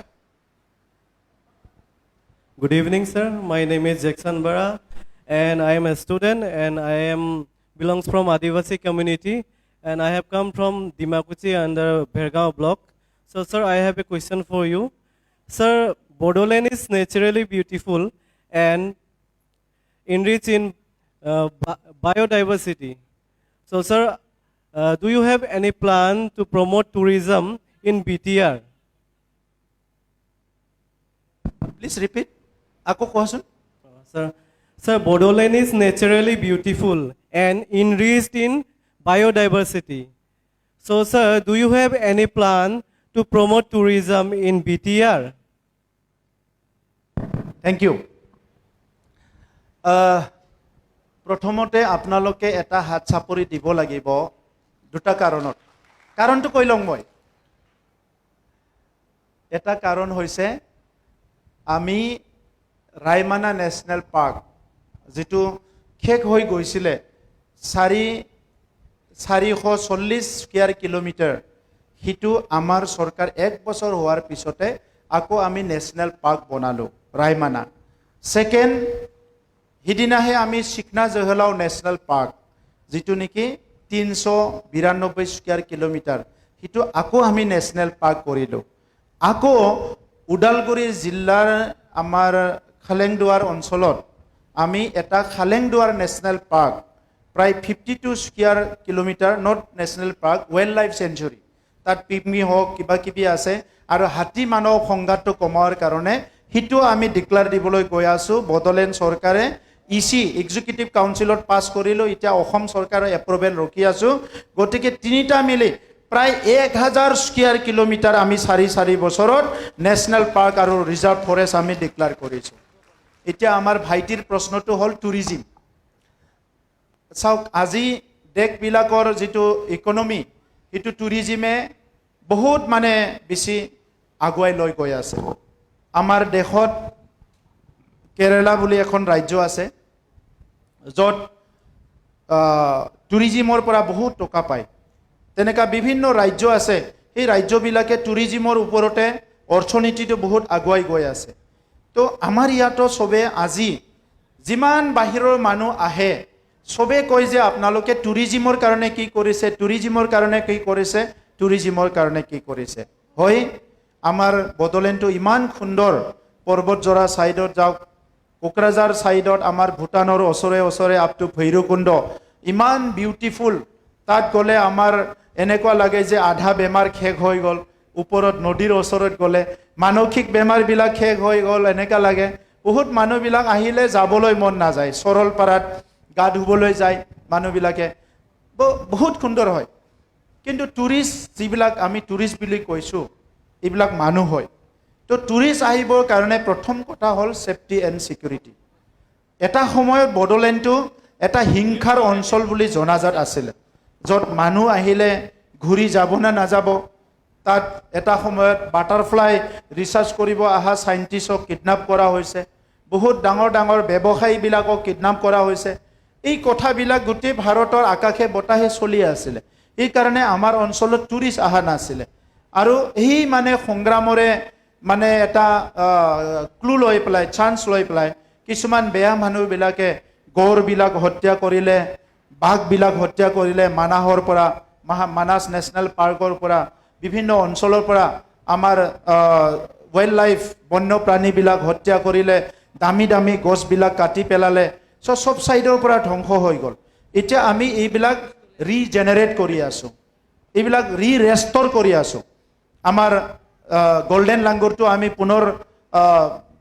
Good evening, sir. My name is Jackson Bara, and I am a student, and I belongs from Adivasi community, and I have come from Dimakuchi under Bhergaon block. So, sir, I have a question for you. Sir, Bodoland is naturally beautiful and enriched in biodiversity. So, sir, do you have any plan to promote tourism in BTR? Please repeat. Ako kohasun. Sir, Bodoland is naturally beautiful and enriched in biodiversity. So, sir, do you have any plan to promote tourism in BTR? Thank you. প্ৰথমতে আপোনালোকে এটা হাত চাপৰি দিব লাগিব দুটা কাৰণত কাৰণটো কৈ লওঁ মই এটা কাৰণ হৈছে আমি ৰাইমানা নেশ্যনেল পাৰ্ক যিটো শেষ হৈ গৈছিলে 440 স্কয়াৰ কিলোমিটাৰ হিটো আমাৰ চৰকাৰ 1 বছৰ হোৱাৰ পিছতে আকৌ আমি নেশ্যনেল পাৰ্ক বনালো ৰাইমানা সেকেন্ড হিদিনাহে আমি চিকনা জহলাও নেশ্যনেল পাৰ্ক যিটো নেকি 392 স্কয়াৰ কিলোমিটাৰ হিটো আকৌ আমি নেশ্যনেল পাৰ্ক কৰিলো আকৌ উদালগুৰি জিলাৰ আমাৰ খালেংদুৱাৰ অঞ্চলত আমি এটা খালেংদুৱাৰ নেশ্যনেল পাৰ্ক প্ৰায় 52 square kilometre not national park wild life century তাত পিগমি হওক কিবা কিবি আছে আৰু হাতী মানৱ সংঘাতটো কমাৰ কাৰণে হিটো আমি ডিক্লেয়াৰ দিবলৈ গৈ আছো বড়োলেণ্ড চৰকাৰে ইসি এক্সিকিউটিভ কাউন্সিলত পাস কৰিলো এতিয়া অসম চৰকাৰৰ এপ্ৰুভেল ৰখি আছো গতিকে তিনিটা মিলি প্ৰায় 1000 স্কয়াৰ কিলোমিটাৰ আমি 4 বছৰত নেশ্যনেল পাৰ্ক আৰু ৰিজাৰ্ভ ফৰেষ্ট আমি ডিক্লেয়াৰ কৰিছো এতিয়া আমাৰ ভাইটিৰ প্ৰশ্নটো হ'ল টুৰিজিম চাওক আজি দেশবিলাকৰ যিটো ইকোনমি হিটো টুৰিজিমে বহুত মানে বেছি আগুৱাই লৈ গৈ আছে আমাৰ দেশত কেৰালা বুলি এখন ৰাজ্য আছে য'ত টুৰিজিমৰ পৰা বহুত টকা পায় তেনেকা বিভিন্ন ৰাজ্য আছে এই ৰাজ্যবিলাকে টুৰিজিমৰ ওপৰতে অৰ্থনীতিটো বহুত আগুৱাই গৈ আছে তো আমাৰ ইয়াতো সবে আজি যিমান বাহিৰৰ মানুহ আহে সবে কয় যে আপোনালোকে টুৰিজিমৰ কাৰণে কি কৰিছে টুৰিজিমৰ কাৰণে কি কৰিছে টুৰিজিমৰ কাৰণে কি কৰিছে হয় আমাৰ বড়োলেণ্ডটো ইমান সুন্দৰ পৰ্বতজৰা ছাইডত যাওক কোকৰাঝাৰ ছাইডত আমাৰ ভূটানৰ ওচৰে ওচৰে আপ টু ভৈৰৱকুণ্ড ইমান বিউটিফুল তাত গ'লে আমাৰ এনেকুৱা লাগে যে আধা বেমাৰ শেষ হৈ গ'ল ওপৰত নদীৰ ওচৰত গ'লে মানসিক বেমাৰবিলাক শেষ হৈ গ'ল এনেকুৱা লাগে বহুত মানুহবিলাক আহিলে যাবলৈ মন নাযায় সৰলপাৰাত গা ধুবলৈ যায় মানুহবিলাকে বহুত সুন্দৰ হয় কিন্তু টুৰিষ্ট যিবিলাক আমি টুৰিষ্ট বুলি কৈছোঁ এইবিলাক মানুহ হয় তো টুৰিষ্ট আহিবৰ কাৰণে প্ৰথম কথা হ'ল সেফটি এণ্ড সিকিউৰিটি এটা সময়ত বড়োলেণ্ডটো এটা হিংসাৰ অঞ্চল বুলি জনাজাত আছিল য'ত মানুহ আহিলে ঘূৰি যাব না নাযাব তাত এটা সময়ত বাটাৰফ্লাই ৰিচাৰ্চ কৰিব অহা সাইণ্টিষ্টক কিডনেপ কৰা হৈছে বহুত ডাঙৰ ডাঙৰ ব্যৱসায়ীবিলাকক কিডনেপ কৰা হৈছে এই কথাবিলাক গোটেই ভাৰতৰ আকাশে বতাহে চলি আছিলে এই কাৰণে আমাৰ অঞ্চলত টুৰিষ্ট অহা নাছিলে আৰু এই মানে সংগ্ৰামৰে মানে এটা ক্লু লৈ পেলাই চান্স লৈ পেলাই কিছুমান বেয়া মানুহবিলাকে গড়বিলাক হত্যা কৰিলে বাঘবিলাক হত্যা কৰিলে মানাহৰ পৰা মানাস নেশ্যনেল পাৰ্কৰ পৰা বিভিন্ন অঞ্চলৰ পৰা আমাৰ ৱাইল্ড লাইফ বন্যপ্ৰাণীবিলাক হত্যা কৰিলে দামী দামী গছবিলাক কাটি পেলালে সব সাইডৰ পৰা ধ্বংস হৈ গ'ল এতিয়া আমি এইবিলাক ৰিজেনেৰেট কৰি আছোঁ এইবিলাক ৰেষ্টৰ কৰি আছোঁ আমাৰ গোল্ডেন লাংগুৰটো আমি পুনৰ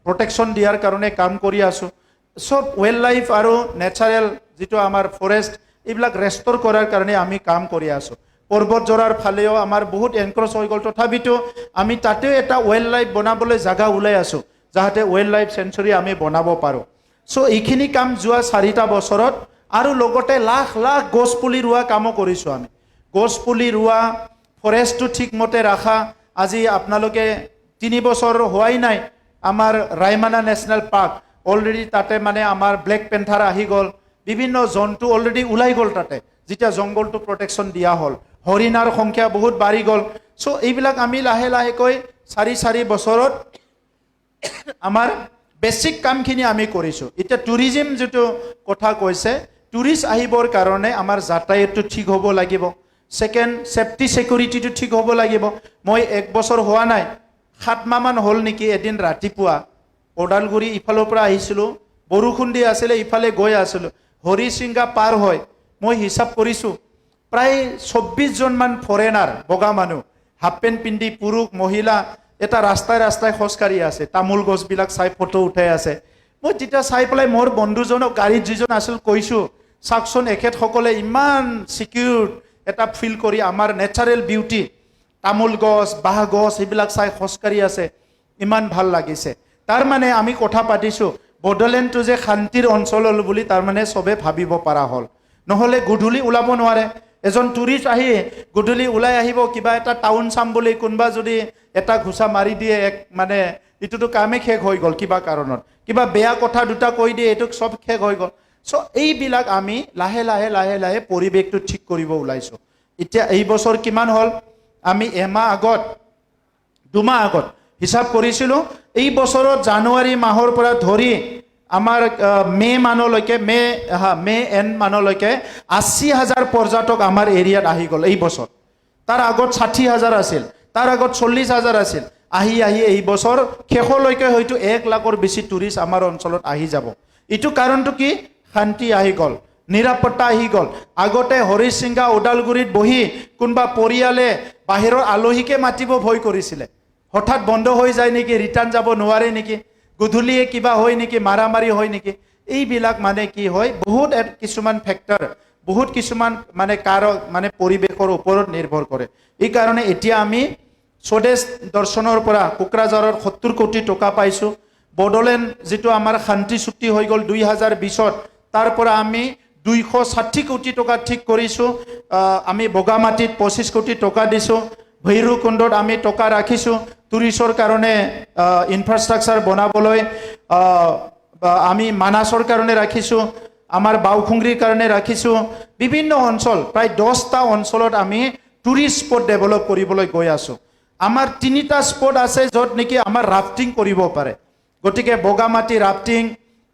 প্ৰটেকশ্যন দিয়াৰ কাৰণে কাম কৰি আছোঁ সব ৱাইল্ড লাইফ আৰু নেচাৰেল যিটো আমাৰ ফৰেষ্ট এইবিলাক ৰেষ্টৰ কৰাৰ কাৰণে আমি কাম কৰি আছোঁ পৰ্বতজৰাৰ ফালেও আমাৰ বহুত এনক্ৰচ হৈ গ'ল তথাপিতো আমি তাতেও এটা ৱাইল্ড লাইফ বনাবলৈ জাগা ওলাই আছোঁ যাতে ৱাইল্ড লাইফ চেঞ্চুৰী আমি বনাব পাৰোঁ সো এইখিনি কাম যোৱা 4টা বছৰত আৰু লগতে লাখ লাখ গছ পুলি ৰোৱা কামো কৰিছোঁ আমি গছ পুলি ৰোৱা ফৰেষ্টটো ঠিকমতে ৰাখা আজি আপোনালোকে 3 বছৰ হোৱাই নাই আমাৰ ৰায়মানা নেশ্যনেল পাৰ্ক অলৰেডি তাতে মানে আমাৰ ব্লেক পেন্থাৰ আহি গ'ল বিভিন্ন জন্তু অলৰেডি ওলাই গ'ল তাতে যেতিয়া জংগলটো প্ৰটেকশ্যন দিয়া হ'ল হৰিণাৰ সংখ্যা বহুত বাঢ়ি গ'ল সো এইবিলাক আমি লাহে লাহেকৈ 4 বছৰত আমাৰ বেসিক কামখিনি আমি কৰিছোঁ এতিয়া টুৰিজম যেটো কথা কৈছে টুৰিষ্ট আহিবৰ কাৰণে আমাৰ যাতায়াতটো ঠিক হ'ব লাগিব সেকেন্ড সেফটি সিকিউৰিটিটো ঠিক হ'ব লাগিব মই 1 বছৰ হোৱা নাই 7 মাহমান হ'ল নেকি এদিন ৰাতিপুৱা ওদালগুৰি ইফালৰ পৰা আহিছিলোঁ বৰষুণ দি আছিলে ইফালে গৈ আছিলোঁ হৰিসিংগা পাৰ হয় মই হিচাপ কৰিছোঁ প্ৰায় 24 জনমান ফৰেনাৰ বগা মানুহ হাফ পেণ্ট পিন্ধি পুৰুষ মহিলা এটা ৰাস্তাই ৰাস্তাই খোজকাঢ়ি আছে তামোল গছবিলাক চাই ফটো উঠাই আছে মই যেতিয়া চাই পেলাই মোৰ বন্ধুজনক গাড়ীত যিজন আছিল কৈছোঁ চাকচোন এখেতসকলে ইমান সিকিউৰ এটা ফিল কৰি আমাৰ নেচাৰেল বিউটি তামোল গছ বাঁহ গছ এইবিলাক চাই খোজকাঢ়ি আছে ইমান ভাল লাগিছে তাৰ মানে আমি কথা পাতিছোঁ বড়োলেণ্ডটো যে শান্তিৰ অঞ্চল হ'ল বুলি তাৰ মানে সবে ভাবিব পৰা হ'ল নহ'লে গধূলি ওলাব নোৱাৰে এজন টুৰিষ্ট আহি গধূলি ওলাই আহিব কিবা এটা টাউন চাম বুলি কোনবা যদি এটা ঘুষা মাৰি দিয়ে এক মানে ইটোটো কামে শেষ হৈ গ'ল কিবা কাৰণত কিবা বেয়া কথা দুটা কৈ দিয়ে এটো সব শেষ হৈ গ'ল সো এইবিলাক আমি লাহে লাহে লাহে লাহে পৰিৱেশটো ঠিক কৰিব ওলাইছোঁ এতিয়া এই বছৰ কিমান হ'ল আমি এমাহ আগত 2 মাহ আগত হিচাপ কৰিছিলোঁ এই বছৰত জানুৱাৰী মাহৰ পৰা ধৰি আমাৰ মে মানলৈকে মে এণ্ড মানলৈকে 80,000 পৰ্যটক আমাৰ এৰিয়াত আহি গ'ল এই বছৰ তাৰ আগত 60,000 আছিল তাৰ আগত 40,000 আছিল আহি আহি এই বছৰ শেষলৈকে হয়তো 1 লাখৰ বেছি টুৰিষ্ট আমাৰ অঞ্চলত আহি যাব ইটো কাৰণটো কি শান্তি আহি গ'ল নিৰাপত্তা আহি গ'ল আগতে হৰিসিংগা ওদালগুৰিত বহি কোনবা পৰিয়ালে বাহিৰৰ আলহীকে মাতিব ভয় কৰিছিলে হঠাৎ বন্ধ হৈ যায় নেকি ৰিটাৰ্ণ যাব নোৱাৰে নেকি গধূলিয়ে কিবা হয় নেকি মাৰামাৰি হয় নেকি এইবিলাক মানে কি হয় বহুত কিছুমান ফেক্টৰ বহুত কিছুমান মানে কাৰক মানে পৰিৱেশৰ ওপৰত নিৰ্ভৰ কৰে এই কাৰণে এতিয়া আমি স্বদেশ দৰ্শনৰ পৰা কোকৰাঝাৰৰ 70 কোটি টকা পাইছোঁ বড়োলেণ্ড যেটো আমাৰ শান্তি চুক্তি হৈ গ'ল 2020ত তাৰ পৰা আমি 260 কোটি টকা ঠিক কৰিছোঁ আমি বগামাটিত 25 কোটি টকা দিছোঁ ভৈৰৱকুণ্ডত আমি টকা ৰাখিছোঁ টুৰিষ্টৰ কাৰণে ইনফ্ৰাষ্ট্ৰাকচাৰ বনাবলৈ আমি মানাসৰ কাৰণে ৰাখিছোঁ আমাৰ বাউখুংৰিৰ কাৰণে ৰাখিছোঁ বিভিন্ন অঞ্চল প্ৰায় 10টা অঞ্চলত আমি টুৰিষ্ট স্পট ডেভেলপ কৰিবলৈ গৈ আছোঁ আমাৰ 3টা স্পট আছে য'ত নেকি আমাৰ ৰাফটিং কৰিব পাৰে গতিকে বগামাটি ৰাফটিং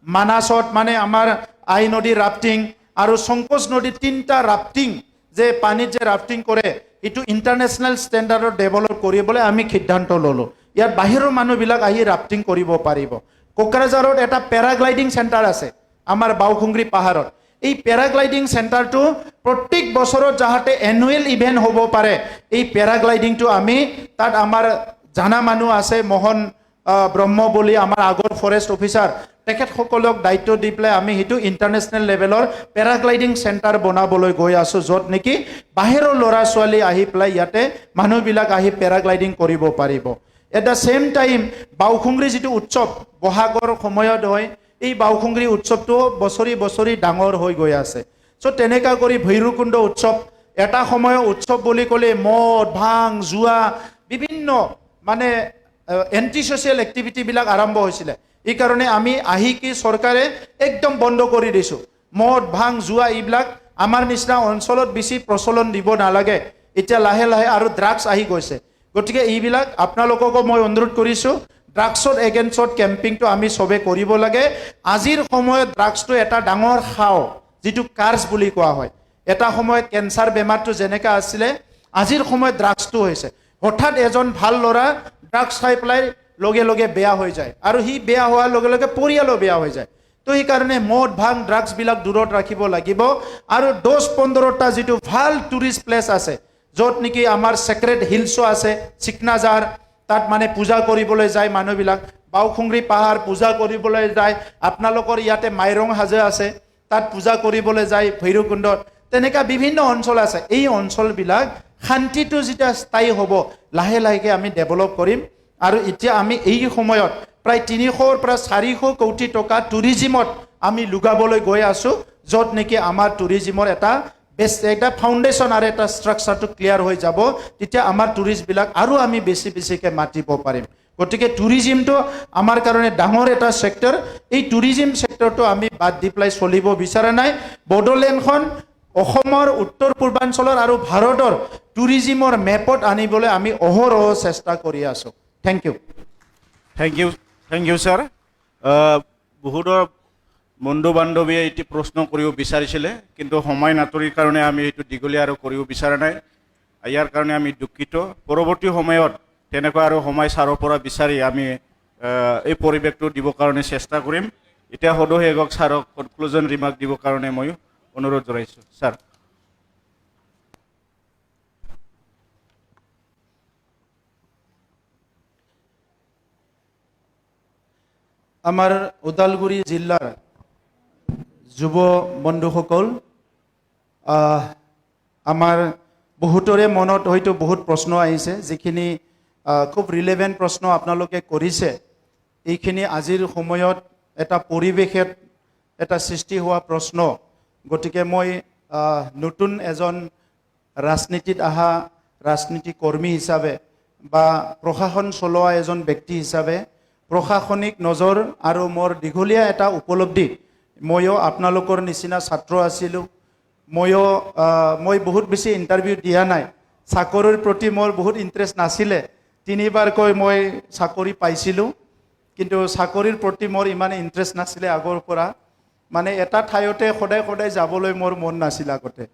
মানাসত মানে আমাৰ আই নদী ৰাফটিং আৰু সংকোচ নদী 3টা ৰাফটিং যে পানীত যে ৰাফটিং কৰে ইটো ইন্টাৰনেশ্যনেল ষ্টেণ্ডাৰ্ডত ডেভেলপ কৰিবলৈ আমি সিদ্ধান্ত ল'লোঁ ইয়াত বাহিৰৰ মানুহবিলাক আহি ৰাফটিং কৰিব পাৰিব। কোকৰাঝাৰত এটা পেৰাগ্লাইডিং চেণ্টাৰ আছে আমাৰ বাউখুংগ্ৰী পাহাৰত। এই পেৰাগ্লাইডিং চেণ্টাৰটো প্ৰত্যেক বছৰত যাহাতে এনুৱেল ইভেণ্ট হ'ব পাৰে, এই পেৰাগ্লাইডিংটো আমি তাত আমাৰ জানা মানুহ আছে, মোহন ব্ৰহ্ম বুলি আমাৰ আগৰ ফৰেষ্ট অফিচাৰ, তেখেতসকলক দায়িত্ব দি পেলাই আমি সেইটো ইণ্টাৰনেশ্যনেল লেভেলৰ পেৰাগ্লাইডিং চেণ্টাৰ বনাবলৈ গৈ আছোঁ, য'ত নেকি বাহিৰৰ ল'ৰা ছোৱালী আহি পেলাই ইয়াতে মানুহবিলাক আহি পেৰাগ্লাইডিং কৰিব পাৰিব। এট দ্য ছেইম টাইম বাউখুংগ্ৰী যিটো উৎসৱ বহাগৰ সময়ত হয়, এই বাউখুংগ্ৰী উৎসৱটো বছৰি বছৰি ডাঙৰ হৈ গৈ আছে। চ' তেনেকুৱা কৰি ভৈৰৱকুণ্ড উৎসৱ এটা সময়ৰ উৎসৱ বুলি ক'লে মদ ভাং জুৱা বিভিন্ন মানে এণ্টি ছ'চিয়েল এক্টিভিটিবিলাক আৰম্ভ হৈছিলে। এই কাৰণে আমি আহি কি চৰকাৰে একদম বন্ধ কৰি দিছোঁ। মদ ভাং জুৱা এইবিলাক আমাৰ নিচিনা অঞ্চলত বেছি প্ৰচলন দিব নালাগে। এতিয়া লাহে লাহে আৰু ড্ৰাগছ আহি গৈছে, গতিকে এইবিলাক আপোনালোককো মই অনুৰোধ কৰিছোঁ, ড্ৰাগছৰ এগেইনষ্টত কেম্পিংটো আমি চবে কৰিব লাগে। আজিৰ সময়ত ড্ৰাগছটো এটা ডাঙৰ খাও, যিটো কাৰ্ছ বুলি কোৱা হয়। এটা সময়ত কেঞ্চাৰ বেমাৰটো যেনেকৈ আছিলে, আজিৰ সময়ত ড্ৰাগছটো হৈছে। হঠাৎ এজন ভাল ল'ৰা ড্ৰাগছ খাই পেলাই লগে লগে বেয়া হৈ যায়, আৰু সি বেয়া হোৱাৰ লগে লগে পৰিয়ালো বেয়া হৈ যায়। তো সেইকাৰণে মদ ভাং ড্ৰাগছবিলাক দূৰত ৰাখিব লাগিব। আৰু 10-15টা যিটো ভাল টুৰিষ্ট প্লেচ আছে, য'ত নেকি আমাৰ ছেক্ৰেড হিলছো আছে, চিকনাজাৰ, তাত মানে পূজা কৰিবলৈ যায় মানুহবিলাক। বাউখুংগ্ৰী পাহাৰ পূজা কৰিবলৈ যায়। আপোনালোকৰ ইয়াতে মাইৰং হাজো আছে, তাত পূজা কৰিবলৈ যায় ভৈৰৱকুণ্ডত। তেনেকুৱা বিভিন্ন অঞ্চল আছে। এই অঞ্চলবিলাক শান্তিটো যেতিয়া স্থায়ী হ'ব, লাহে লাহেকৈ আমি ডেভেলপ কৰিম। আৰু এতিয়া আমি এই সময়ত প্ৰায় 300 পৰা 400 কোটি টকা টুৰিজিমত আমি লগাবলৈ গৈ আছোঁ, য'ত নেকি আমাৰ টুৰিজিমৰ এটা একটা ফাউণ্ডেশ্যন আৰু এটা ষ্ট্ৰাকচাৰটো ক্লিয়াৰ হৈ যাব। তেতিয়া আমাৰ টুৰিষ্টবিলাক আৰু আমি বেছিকৈ মাতিব পাৰিম। গতিকে টুৰিজিমটো আমাৰ কাৰণে ডাঙৰ এটা ছেক্টৰ। এই টুৰিজিম ছেক্টৰটো আমি বাদ দি পেলাই চলিব বিচৰা নাই। বড়োলেণ্ডখন অসমৰ উত্তৰ পূৰ্বাঞ্চলৰ আৰু ভাৰতৰ টুৰিজিমৰ মেপত আনিবলৈ আমি অহৰহ চেষ্টা কৰি আছোঁ। Thank you. Thank you sir. বহুতৰ বন্ধু বান্ধৱীয়ে এটি প্ৰশ্ন কৰিব বিচাৰিছিলে, কিন্তু সময় নাটনিৰ কাৰণে আমি এইটো দীঘলীয়া আৰু কৰিব বিচৰা নাই। ইয়াৰ কাৰণে আমি দুখিত। পৰৱৰ্তী সময়ত তেনেকুৱা আৰু সময় ছাৰৰ পৰা বিচাৰি আমি এই পৰিৱেশটো দিবৰ কাৰণে চেষ্টা কৰিম। এতিয়া সদৌ ছাৰক কনক্লুজন ৰিমাৰ্ক দিবৰ কাৰণে মই অনুৰোধ জনাইছোঁ। ছাৰ। আমাৰ ওদালগুৰি জিলাৰ যুৱ বন্ধুসকল, আমাৰ বহুতৰে মনত হয়তো বহুত প্ৰশ্ন আহিছে, যিখিনি খুব ৰিলেভেণ্ট প্ৰশ্ন আপোনালোকে কৰিছে। এইখিনি আজিৰ সময়ত এটা পৰিৱেশত এটা সৃষ্টি হোৱা প্ৰশ্ন। গতিকে মই নতুন এজন ৰাজনীতিত অহা ৰাজনীতি কৰ্মী হিচাপে বা প্ৰশাসন চলোৱা এজন ব্যক্তি হিচাপে প্ৰশাসনিক নজৰ আৰু মোৰ দীঘলীয়া এটা উপলব্ধি, ময়ো আপোনালোকৰ নিচিনা ছাত্ৰ আছিলোঁ। মই বহুত বেছি ইণ্টাৰভিউ দিয়া নাই। চাকৰিৰ প্ৰতি মোৰ বহুত ইণ্টাৰেষ্ট নাছিলে। 3বাৰকৈ মই চাকৰি পাইছিলোঁ, কিন্তু চাকৰিৰ প্ৰতি মোৰ ইমান ইণ্টাৰেষ্ট নাছিলে আগৰ পৰা। মানে এটা ঠাইতে সদায় সদায় যাবলৈ মোৰ মন নাছিল আগতে,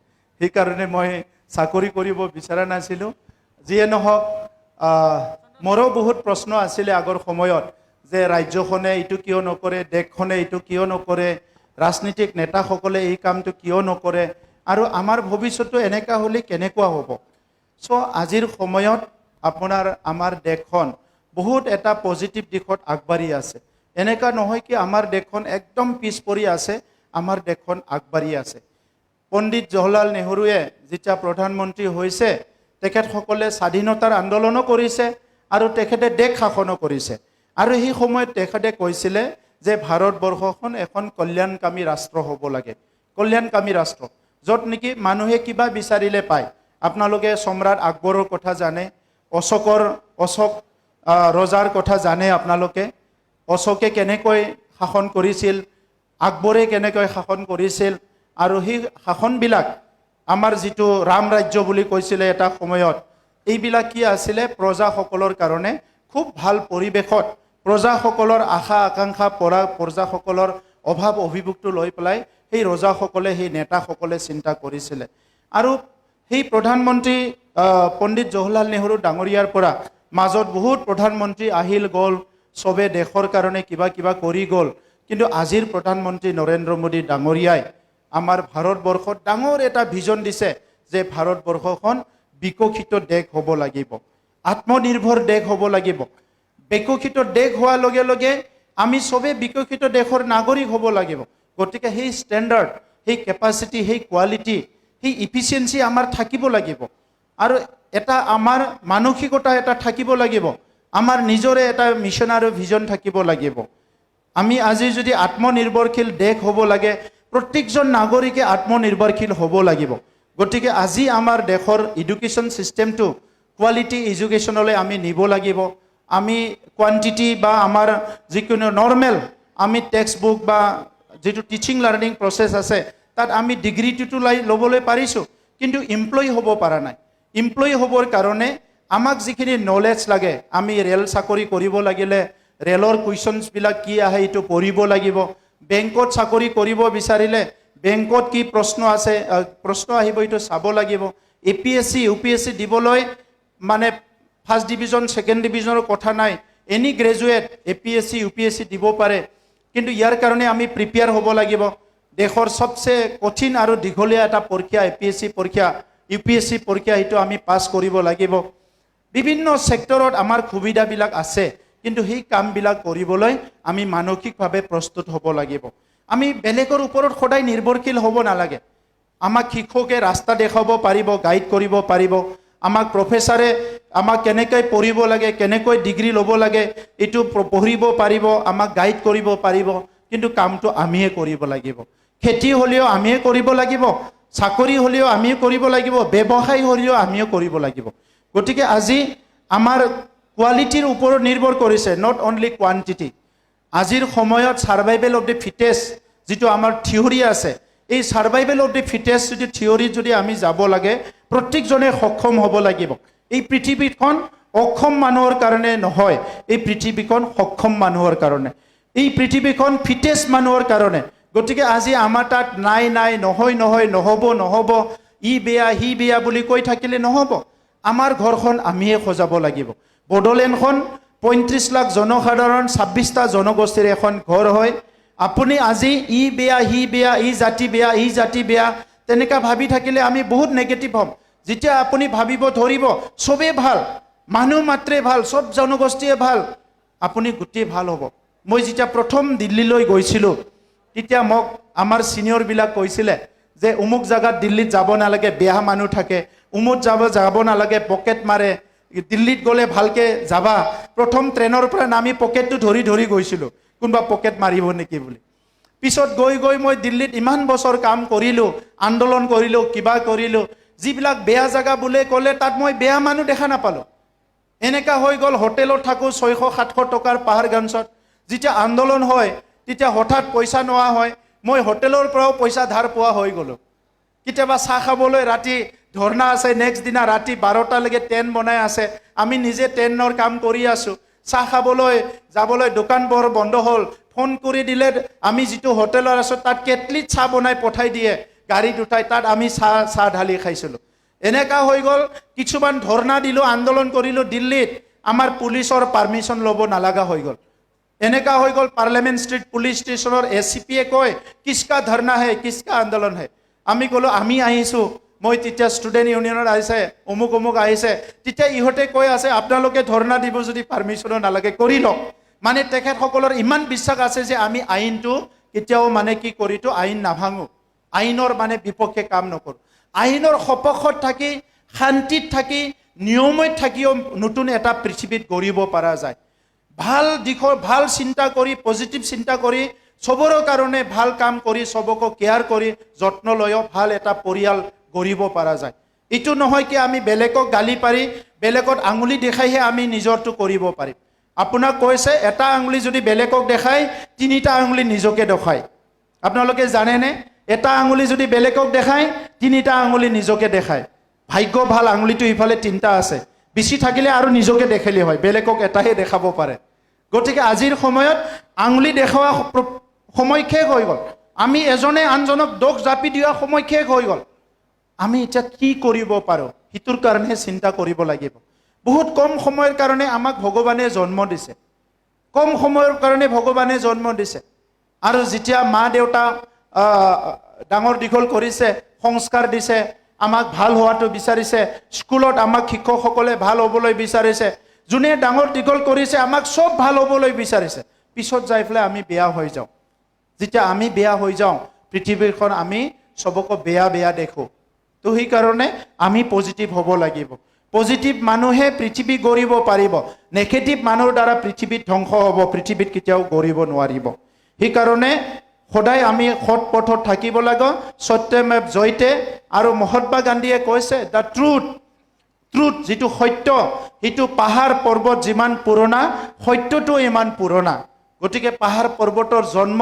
সেইকাৰণে মই চাকৰি কৰিব বিচৰা নাছিলোঁ। যিয়ে নহওক, মোৰো বহুত প্ৰশ্ন আছিলে আগৰ সময়ত, যে ৰাজ্যখনে এইটো কিয় নকৰে, দেশখনে এইটো কিয় নকৰে, ৰাজনীতিক নেতাসকলে এই কামটো কিয় নকৰে, আৰু আমাৰ ভৱিষ্যতটো এনেকুৱা হ'লে কেনেকুৱা হ'ব। চ' আজিৰ সময়ত আমাৰ দেশখন বহুত এটা পজিটিভ দিশত আগবাঢ়ি আছে। এনেকুৱা নহয় কি আমাৰ দেশখন একদম পিছ পৰি আছে, আমাৰ দেশখন আগবাঢ়ি আছে। পণ্ডিত জৱাহৰলাল নেহৰুৱে যেতিয়া প্ৰধানমন্ত্ৰী হৈছে, তেখেতসকলে স্বাধীনতাৰ আন্দোলনো কৰিছে আৰু তেখেতে দেশ শাসনো কৰিছে। আৰু সেই সময়ত তেখেতে কৈছিলে যে ভাৰতবৰ্ষখন এখন কল্যাণকামী ৰাষ্ট্ৰ হ'ব লাগে। কল্যাণকামী ৰাষ্ট্ৰ, য'ত নেকি মানুহে কিবা বিচাৰিলে পায়। আপোনালোকে সম্ৰাট আকবৰৰ কথা জানে, অশোক ৰজাৰ কথা জানে আপোনালোকে। অশোকে কেনেকৈ শাসন কৰিছিল, আকবৰে কেনেকৈ শাসন কৰিছিল, আৰু সেই শাসনবিলাক আমাৰ যিটো ৰাম ৰাজ্য বুলি কৈছিলে এটা সময়ত, এইবিলাক কি আছিলে, প্ৰজাসকলৰ কাৰণে খুব ভাল পৰিৱেশত প্ৰজাসকলৰ আশা আকাংক্ষা পৰা প্ৰজাসকলৰ অভাৱ অভিযোগটো লৈ পেলাই সেই ৰজাসকলে, সেই নেতাসকলে চিন্তা কৰিছিলে। আৰু সেই প্ৰধানমন্ত্ৰী পণ্ডিত জৱাহৰলাল নেহৰু ডাঙৰীয়াৰ পৰা মাজত বহুত প্ৰধানমন্ত্ৰী আহিল গ'ল, চবে দেশৰ কাৰণে কিবা কিবা কৰি গ'ল, কিন্তু আজিৰ প্ৰধানমন্ত্ৰী নৰেন্দ্ৰ মোদী ডাঙৰীয়াই আমাৰ ভাৰতবৰ্ষত ডাঙৰ এটা ভিজন দিছে যে ভাৰতবৰ্ষখন বিকশিত দেশ হ'ব লাগিব, আত্মনিৰ্ভৰ দেশ হ'ব লাগিব। বিকশিত দেশ হোৱাৰ লগে লগে আমি চবে বিকশিত দেশৰ নাগৰিক হ'ব লাগিব। গতিকে সেই ষ্টেণ্ডাৰ্ড, সেই কেপাচিটি, সেই কোৱালিটি, সেই ইফিচিয়েঞ্চি আমাৰ থাকিব লাগিব। আৰু এটা আমাৰ মানসিকতা এটা থাকিব লাগিব, আমাৰ নিজৰে এটা মিছন আৰু ভিজন থাকিব লাগিব। আমি আজি যদি আত্মনিৰ্ভৰশীল দেশ হ'ব লাগে, প্ৰত্যেকজন নাগৰিকে আত্মনিৰ্ভৰশীল হ'ব লাগিব। গতিকে আজি আমাৰ দেশৰ এডুকেশ্যন ছিষ্টেমটো কোৱালিটি এডুকেশ্যনলৈ আমি নিব লাগিব। আমি কোৱান্টিটি বা আমাৰ যিকোনো নৰ্মেল আমি টেক্সট বুক বা যিটো টিচিং লাৰ্ণিং প্ৰচেছ আছে তাত আমি ডিগ্ৰীটোতো ল'বলৈ পাৰিছোঁ, কিন্তু এমপ্লয় হ'ব পৰা নাই। এমপ্লয় হ'বৰ কাৰণে আমাক যিখিনি নলেজ লাগে, আমি ৰেল চাকৰি কৰিব লাগিলে ৰেলৰ কুৱেশ্যনছবিলাক কি আহে এইটো পঢ়িব লাগিব। বেংকত চাকৰি কৰিব বিচাৰিলে বেংকত কি প্ৰশ্ন আহিব এইটো চাব লাগিব। APSC UPSC দিবলৈ মানে ফাৰ্ষ্ট ডিভিজন ছেকেণ্ড ডিভিজনৰ কথা নাই, এনি গ্ৰেজুৱেট APSC UPSC দিব পাৰে, কিন্তু ইয়াৰ কাৰণে আমি প্ৰিপেয়াৰ হ'ব লাগিব। দেশৰ সবচে কঠিন আৰু দীঘলীয়া এটা পৰীক্ষা APSC পৰীক্ষা, UPSC পৰীক্ষা, সেইটো আমি পাছ কৰিব লাগিব। বিভিন্ন ছেক্টৰত আমাৰ সুবিধাবিলাক আছে, কিন্তু সেই কামবিলাক কৰিবলৈ আমি মানসিকভাৱে প্ৰস্তুত হ'ব লাগিব। আমি বেলেগৰ ওপৰত সদায় নিৰ্ভৰশীল হ'ব নালাগে। আমাক শিক্ষকে ৰাস্তা দেখাব পাৰিব, গাইড কৰিব পাৰিব। আমাক প্ৰফেচাৰে আমাক কেনেকৈ পঢ়িব লাগে, কেনেকৈ ডিগ্ৰী ল'ব লাগে এইটো পঢ়িব পাৰিব, আমাক গাইড কৰিব পাৰিব, কিন্তু কামটো আমিয়ে কৰিব লাগিব। খেতি হ'লেও আমিয়ে কৰিব লাগিব, চাকৰি হ'লেও আমিয়ে কৰিব লাগিব, ব্যৱসায় হ'লেও আমিয়ে কৰিব লাগিব। গতিকে আজি আমাৰ কোৱালিটিৰ ওপৰত নিৰ্ভৰ কৰিছে, নট অনলি কোৱান্টিটি। আজিৰ সময়ত ছাৰ্ভাইভেল অফ দ্য ফিটেষ্ট যিটো আমাৰ থিয়ৰী আছে, এই ছাৰ্ভাইভেল অফ দ্য ফিটেষ্ট যদি থিয়ৰীত যদি আমি যাব লাগে, প্ৰত্যেকজনে সক্ষম হ'ব লাগিব। এই পৃথিৱীখন অক্ষম মানুহৰ কাৰণে নহয়, এই পৃথিৱীখন সক্ষম মানুহৰ কাৰণে, এই পৃথিৱীখন ফিটেষ্ট মানুহৰ কাৰণে। গতিকে আজি আমাৰ তাত নাই নহয় নহ'ব, ই বেয়া সি বেয়া বুলি কৈ থাকিলে নহ'ব। আমাৰ ঘৰখন আমিয়ে সজাব লাগিব। বড়োলেণ্ডখন 35 লাখ জনসাধাৰণ, 26টা জনগোষ্ঠীৰ এখন ঘৰ হয়। আপুনি আজি ই বেয়া সি বেয়া, ই জাতি বেয়া ই জাতি বেয়া তেনেকৈ ভাবি থাকিলে আমি বহুত নেগেটিভ হ'ম। যেতিয়া আপুনি ভাবিব ধৰিব চবেই ভাল, মানুহ মাত্ৰে ভাল, চব জনগোষ্ঠীয়ে ভাল, আপুনি গোটেই ভাল হ'ব। মই যেতিয়া প্ৰথম দিল্লীলৈ গৈছিলোঁ তেতিয়া মোক আমাৰ ছিনিয়ৰবিলাক কৈছিলে যে অমুক জাগাত দিল্লীত যাব নালাগে, বেয়া মানুহ থাকে, অমুক যাব নালাগে, পকেট মাৰে, দিল্লীত গ'লে ভালকৈ যাবা। প্ৰথম ট্ৰেইনৰ পৰা নামি পকেটটো ধৰি গৈছিলোঁ, কোনোবা পকেট মাৰিব নেকি বুলি। পিছত গৈ মই দিল্লীত ইমান বছৰ কাম কৰিলোঁ, আন্দোলন কৰিলোঁ, কিবা কৰিলোঁ, যিবিলাক বেয়া জেগা বুলি ক'লে তাত মই বেয়া মানুহ দেখা নাপালোঁ। এনেকুৱা হৈ গ'ল, হোটেলত থাকোঁ 600-700 টকাৰ পাহাৰগঞ্জত, যেতিয়া আন্দোলন হয় তেতিয়া হঠাৎ পইচা নোহোৱা হয়, মই হোটেলৰ পৰাও পইচা ধাৰ পোৱা হৈ গ'লোঁ। কেতিয়াবা চাহ খাবলৈ ৰাতি ধৰ্ণা আছে, নেক্সট দিনা ৰাতি 12টালৈকে টেণ্ট বনাই আছে, আমি নিজে টেণ্টৰ কাম কৰি আছোঁ। চাহ খাবলৈ যাবলৈ দোকানবোৰ বন্ধ হ'ল, ফোন কৰি দিলে আমি যিটো হোটেলত আছোঁ তাত কেটলিত চাহ বনাই পঠাই দিয়ে গাড়ীত উঠাই, তাত আমি চাহ ঢালি খাইছিলোঁ। এনেকুৱা হৈ গ'ল, কিছুমান ধৰ্ণা দিলোঁ, আন্দোলন কৰিলোঁ দিল্লীত, আমাৰ পুলিচৰ পাৰ্মিশ্যন ল'ব নালাগা হৈ গ'ল। এনেকুৱা হৈ গ'ল, পাৰ্লিয়ামেণ্ট ষ্ট্ৰীট পুলিচ ষ্টেচনৰ SCPয়ে কয় কিসকা ধৰ্ণা হে, কিসকা আন্দোলন হে। আমি ক'লোঁ আমি আহিছোঁ, মই তেতিয়া ষ্টুডেণ্ট ইউনিয়নত আহিছে, অমুক আহিছে, তেতিয়া ইহঁতে কৈ আছে আপোনালোকে ধৰ্ণা দিব যদি পাৰ্মিশ্যনো নালাগে, কৰি লওক। মানে তেখেতসকলৰ ইমান বিশ্বাস আছে যে আমি আইনটো কেতিয়াও মানে কি কৰিতো আইন নাভাঙো, আইনৰ মানে বিপক্ষে কাম নকৰোঁ। আইনৰ সপক্ষত থাকি, শান্তিত থাকি, নিয়মত থাকিও নতুন এটা পৃথিৱীত গঢ়িব পৰা যায়। ভাল দিশৰ ভাল চিন্তা কৰি, পজিটিভ চিন্তা কৰি, চবৰে কাৰণে ভাল কাম কৰি, চবকো কেয়াৰ কৰি, যত্ন লৈও ভাল এটা পৰিয়াল গঢ়িব পৰা যায়। এইটো নহয় কি আমি বেলেগক গালি পাৰি, বেলেগত আঙুলি দেখাইহে আমি নিজৰটো কৰিব পাৰিম। আপোনাক কৈছে এটা আঙুলি যদি বেলেগক দেখায়, 3টা আঙুলি নিজকে দেখায়। আপোনালোকে জানেনে? এটা আঙুলি যদি বেলেগক দেখায়, 3টা আঙুলি নিজকে দেখায়। ভাগ্য ভাল আঙুলিটো ইফালে 3টা আছে, বেছি থাকিলে আৰু নিজকে দেখালে হয়, বেলেগক এটাহে দেখাব পাৰে। গতিকে আজিৰ সময়ত আঙুলি দেখুওৱা সময় শেষ হৈ গ'ল, আমি এজনে আনজনক দোষ জাপি দিয়া সময় শেষ হৈ গ'ল। আমি এতিয়া কি কৰিব পাৰোঁ সেইটোৰ কাৰণে চিন্তা কৰিব লাগিব। বহুত কম সময়ৰ কাৰণে আমাক ভগৱানে জন্ম দিছে, কম সময়ৰ কাৰণে ভগৱানে জন্ম দিছে। আৰু যেতিয়া মা দেউতা ডাঙৰ দীঘল কৰিছে, সংস্কাৰ দিছে, আমাক ভাল হোৱাটো বিচাৰিছে, স্কুলত আমাক শিক্ষকসকলে ভাল হ'বলৈ বিচাৰিছে, যোনে ডাঙৰ দীঘল কৰিছে আমাক চব ভাল হ'বলৈ বিচাৰিছে। পিছত যাই পেলাই আমি বেয়া হৈ যাওঁ। যেতিয়া আমি বেয়া হৈ যাওঁ, পৃথিৱীখন আমি চবকে বেয়া বেয়া দেখোঁ। তো সেইকাৰণে আমি পজিটিভ হ'ব লাগিব। পজিটিভ মানুহে পৃথিৱী গঢ়িব পাৰিব, নেগেটিভ মানুহৰ দ্বাৰা পৃথিৱীত ধ্বংস হ'ব, পৃথিৱীত কেতিয়াও গঢ়িব নোৱাৰিব। সেইকাৰণে সদায় আমি সৎ পথত থাকিব লাগে, সত্যমেৱ জয়তে। আৰু মহাত্মা গান্ধীয়ে কৈছে দ্য ট্ৰুথ যিটো সত্য, সেইটো পাহাৰ পৰ্বত যিমান পুৰণা, সত্যটো ইমান পুৰণা। গতিকে পাহাৰ পৰ্বতৰ জন্ম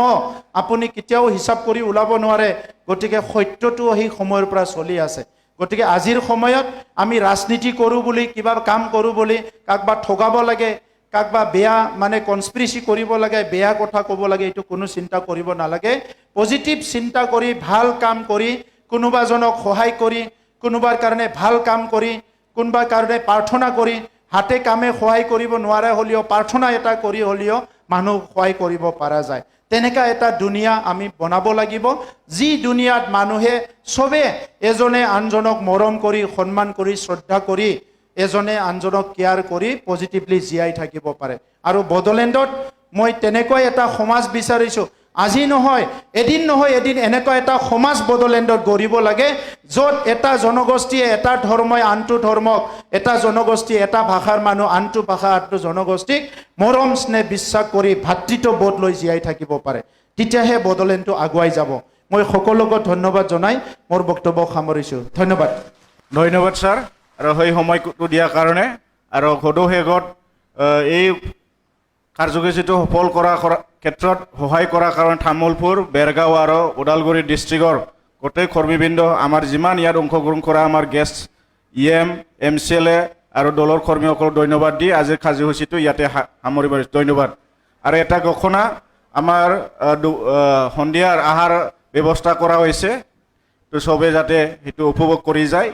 আপুনি কেতিয়াও হিচাপ কৰি ওলাব নোৱাৰে, গতিকে সত্যটো সেই সময়ৰ পৰা চলি আছে। গতিকে আজিৰ সময়ত আমি ৰাজনীতি কৰোঁ বুলি, কিবা কাম কৰোঁ বুলি কাকবা ঠগাব লাগে, কাকবা বেয়া মানে কনস্পিৰেচি কৰিব লাগে, বেয়া কথা ক'ব লাগে, এইটো কোনো চিন্তা কৰিব নালাগে। পজিটিভ চিন্তা কৰি, ভাল কাম কৰি, কোনোবাজনক সহায় কৰি, কোনোবাৰ কাৰণে ভাল কাম কৰি, কোনোবাৰ কাৰণে প্ৰাৰ্থনা কৰি, হাতে কামে সহায় কৰিব নোৱাৰা হ'লেও প্ৰাৰ্থনা এটা কৰি হ'লেও মানুহ সহায় কৰিব পৰা যায়। তেনেকা এটা দুনিয়া আমি বনাব লাগিব, যি দুনিয়াত মানুহে চবে এজনে আনজনক মৰম কৰি, সন্মান কৰি, শ্ৰদ্ধা কৰি, এজনে আনজনক কেয়াৰ কৰি পজিটিভলি জীয়াই থাকিব পাৰে। আৰু বড়োলেণ্ডত মই তেনেকৈ এটা সমাজ বিচাৰিছোঁ। আজি নহয়, এদিন নহয় এদিন এনেকুৱা এটা সমাজ বড়োলেণ্ডত গঢ়িব লাগে, য'ত এটা জনগোষ্ঠীয়ে, এটা ধৰ্মই আনটো ধৰ্মক, এটা জনগোষ্ঠী, এটা ভাষাৰ মানুহ আনটো ভাষা, আনটো জনগোষ্ঠীক মৰম স্নেহ বিশ্বাস কৰি ভাতৃত্ববোধ লৈ জীয়াই থাকিব পাৰে। তেতিয়াহে বড়োলেণ্ডটো আগুৱাই যাব। মই সকলোকে ধন্যবাদ জনাই মোৰ বক্তব্য সামৰিছোঁ। ধন্যবাদ। ধন্যবাদ ছাৰ, আৰু সেই সময়টো দিয়াৰ কাৰণে। আৰু সদৌ এই কাৰ্যসূচীটো সফল কৰাৰ ক্ষেত্ৰত সহায় কৰাৰ কাৰণে তামোলপুৰ, বেৰগাঁও আৰু ওদালগুৰি ডিষ্ট্ৰিক্টৰ গোটেই কৰ্মীবৃন্দ, আমাৰ যিমান ইয়াত অংশগ্ৰহণ কৰা আমাৰ গেষ্ট EM, MCLA আৰু দলৰ কৰ্মীসকলক ধন্যবাদ দি আজিৰ কাৰ্যসূচীটো ইয়াতে সামৰিব। ধন্যবাদ। আৰু এটা ঘোষণা, আমাৰ সন্ধিয়াৰ আহাৰ ব্যৱস্থা কৰা হৈছে, তো চবে যাতে সেইটো উপভোগ কৰি যায়।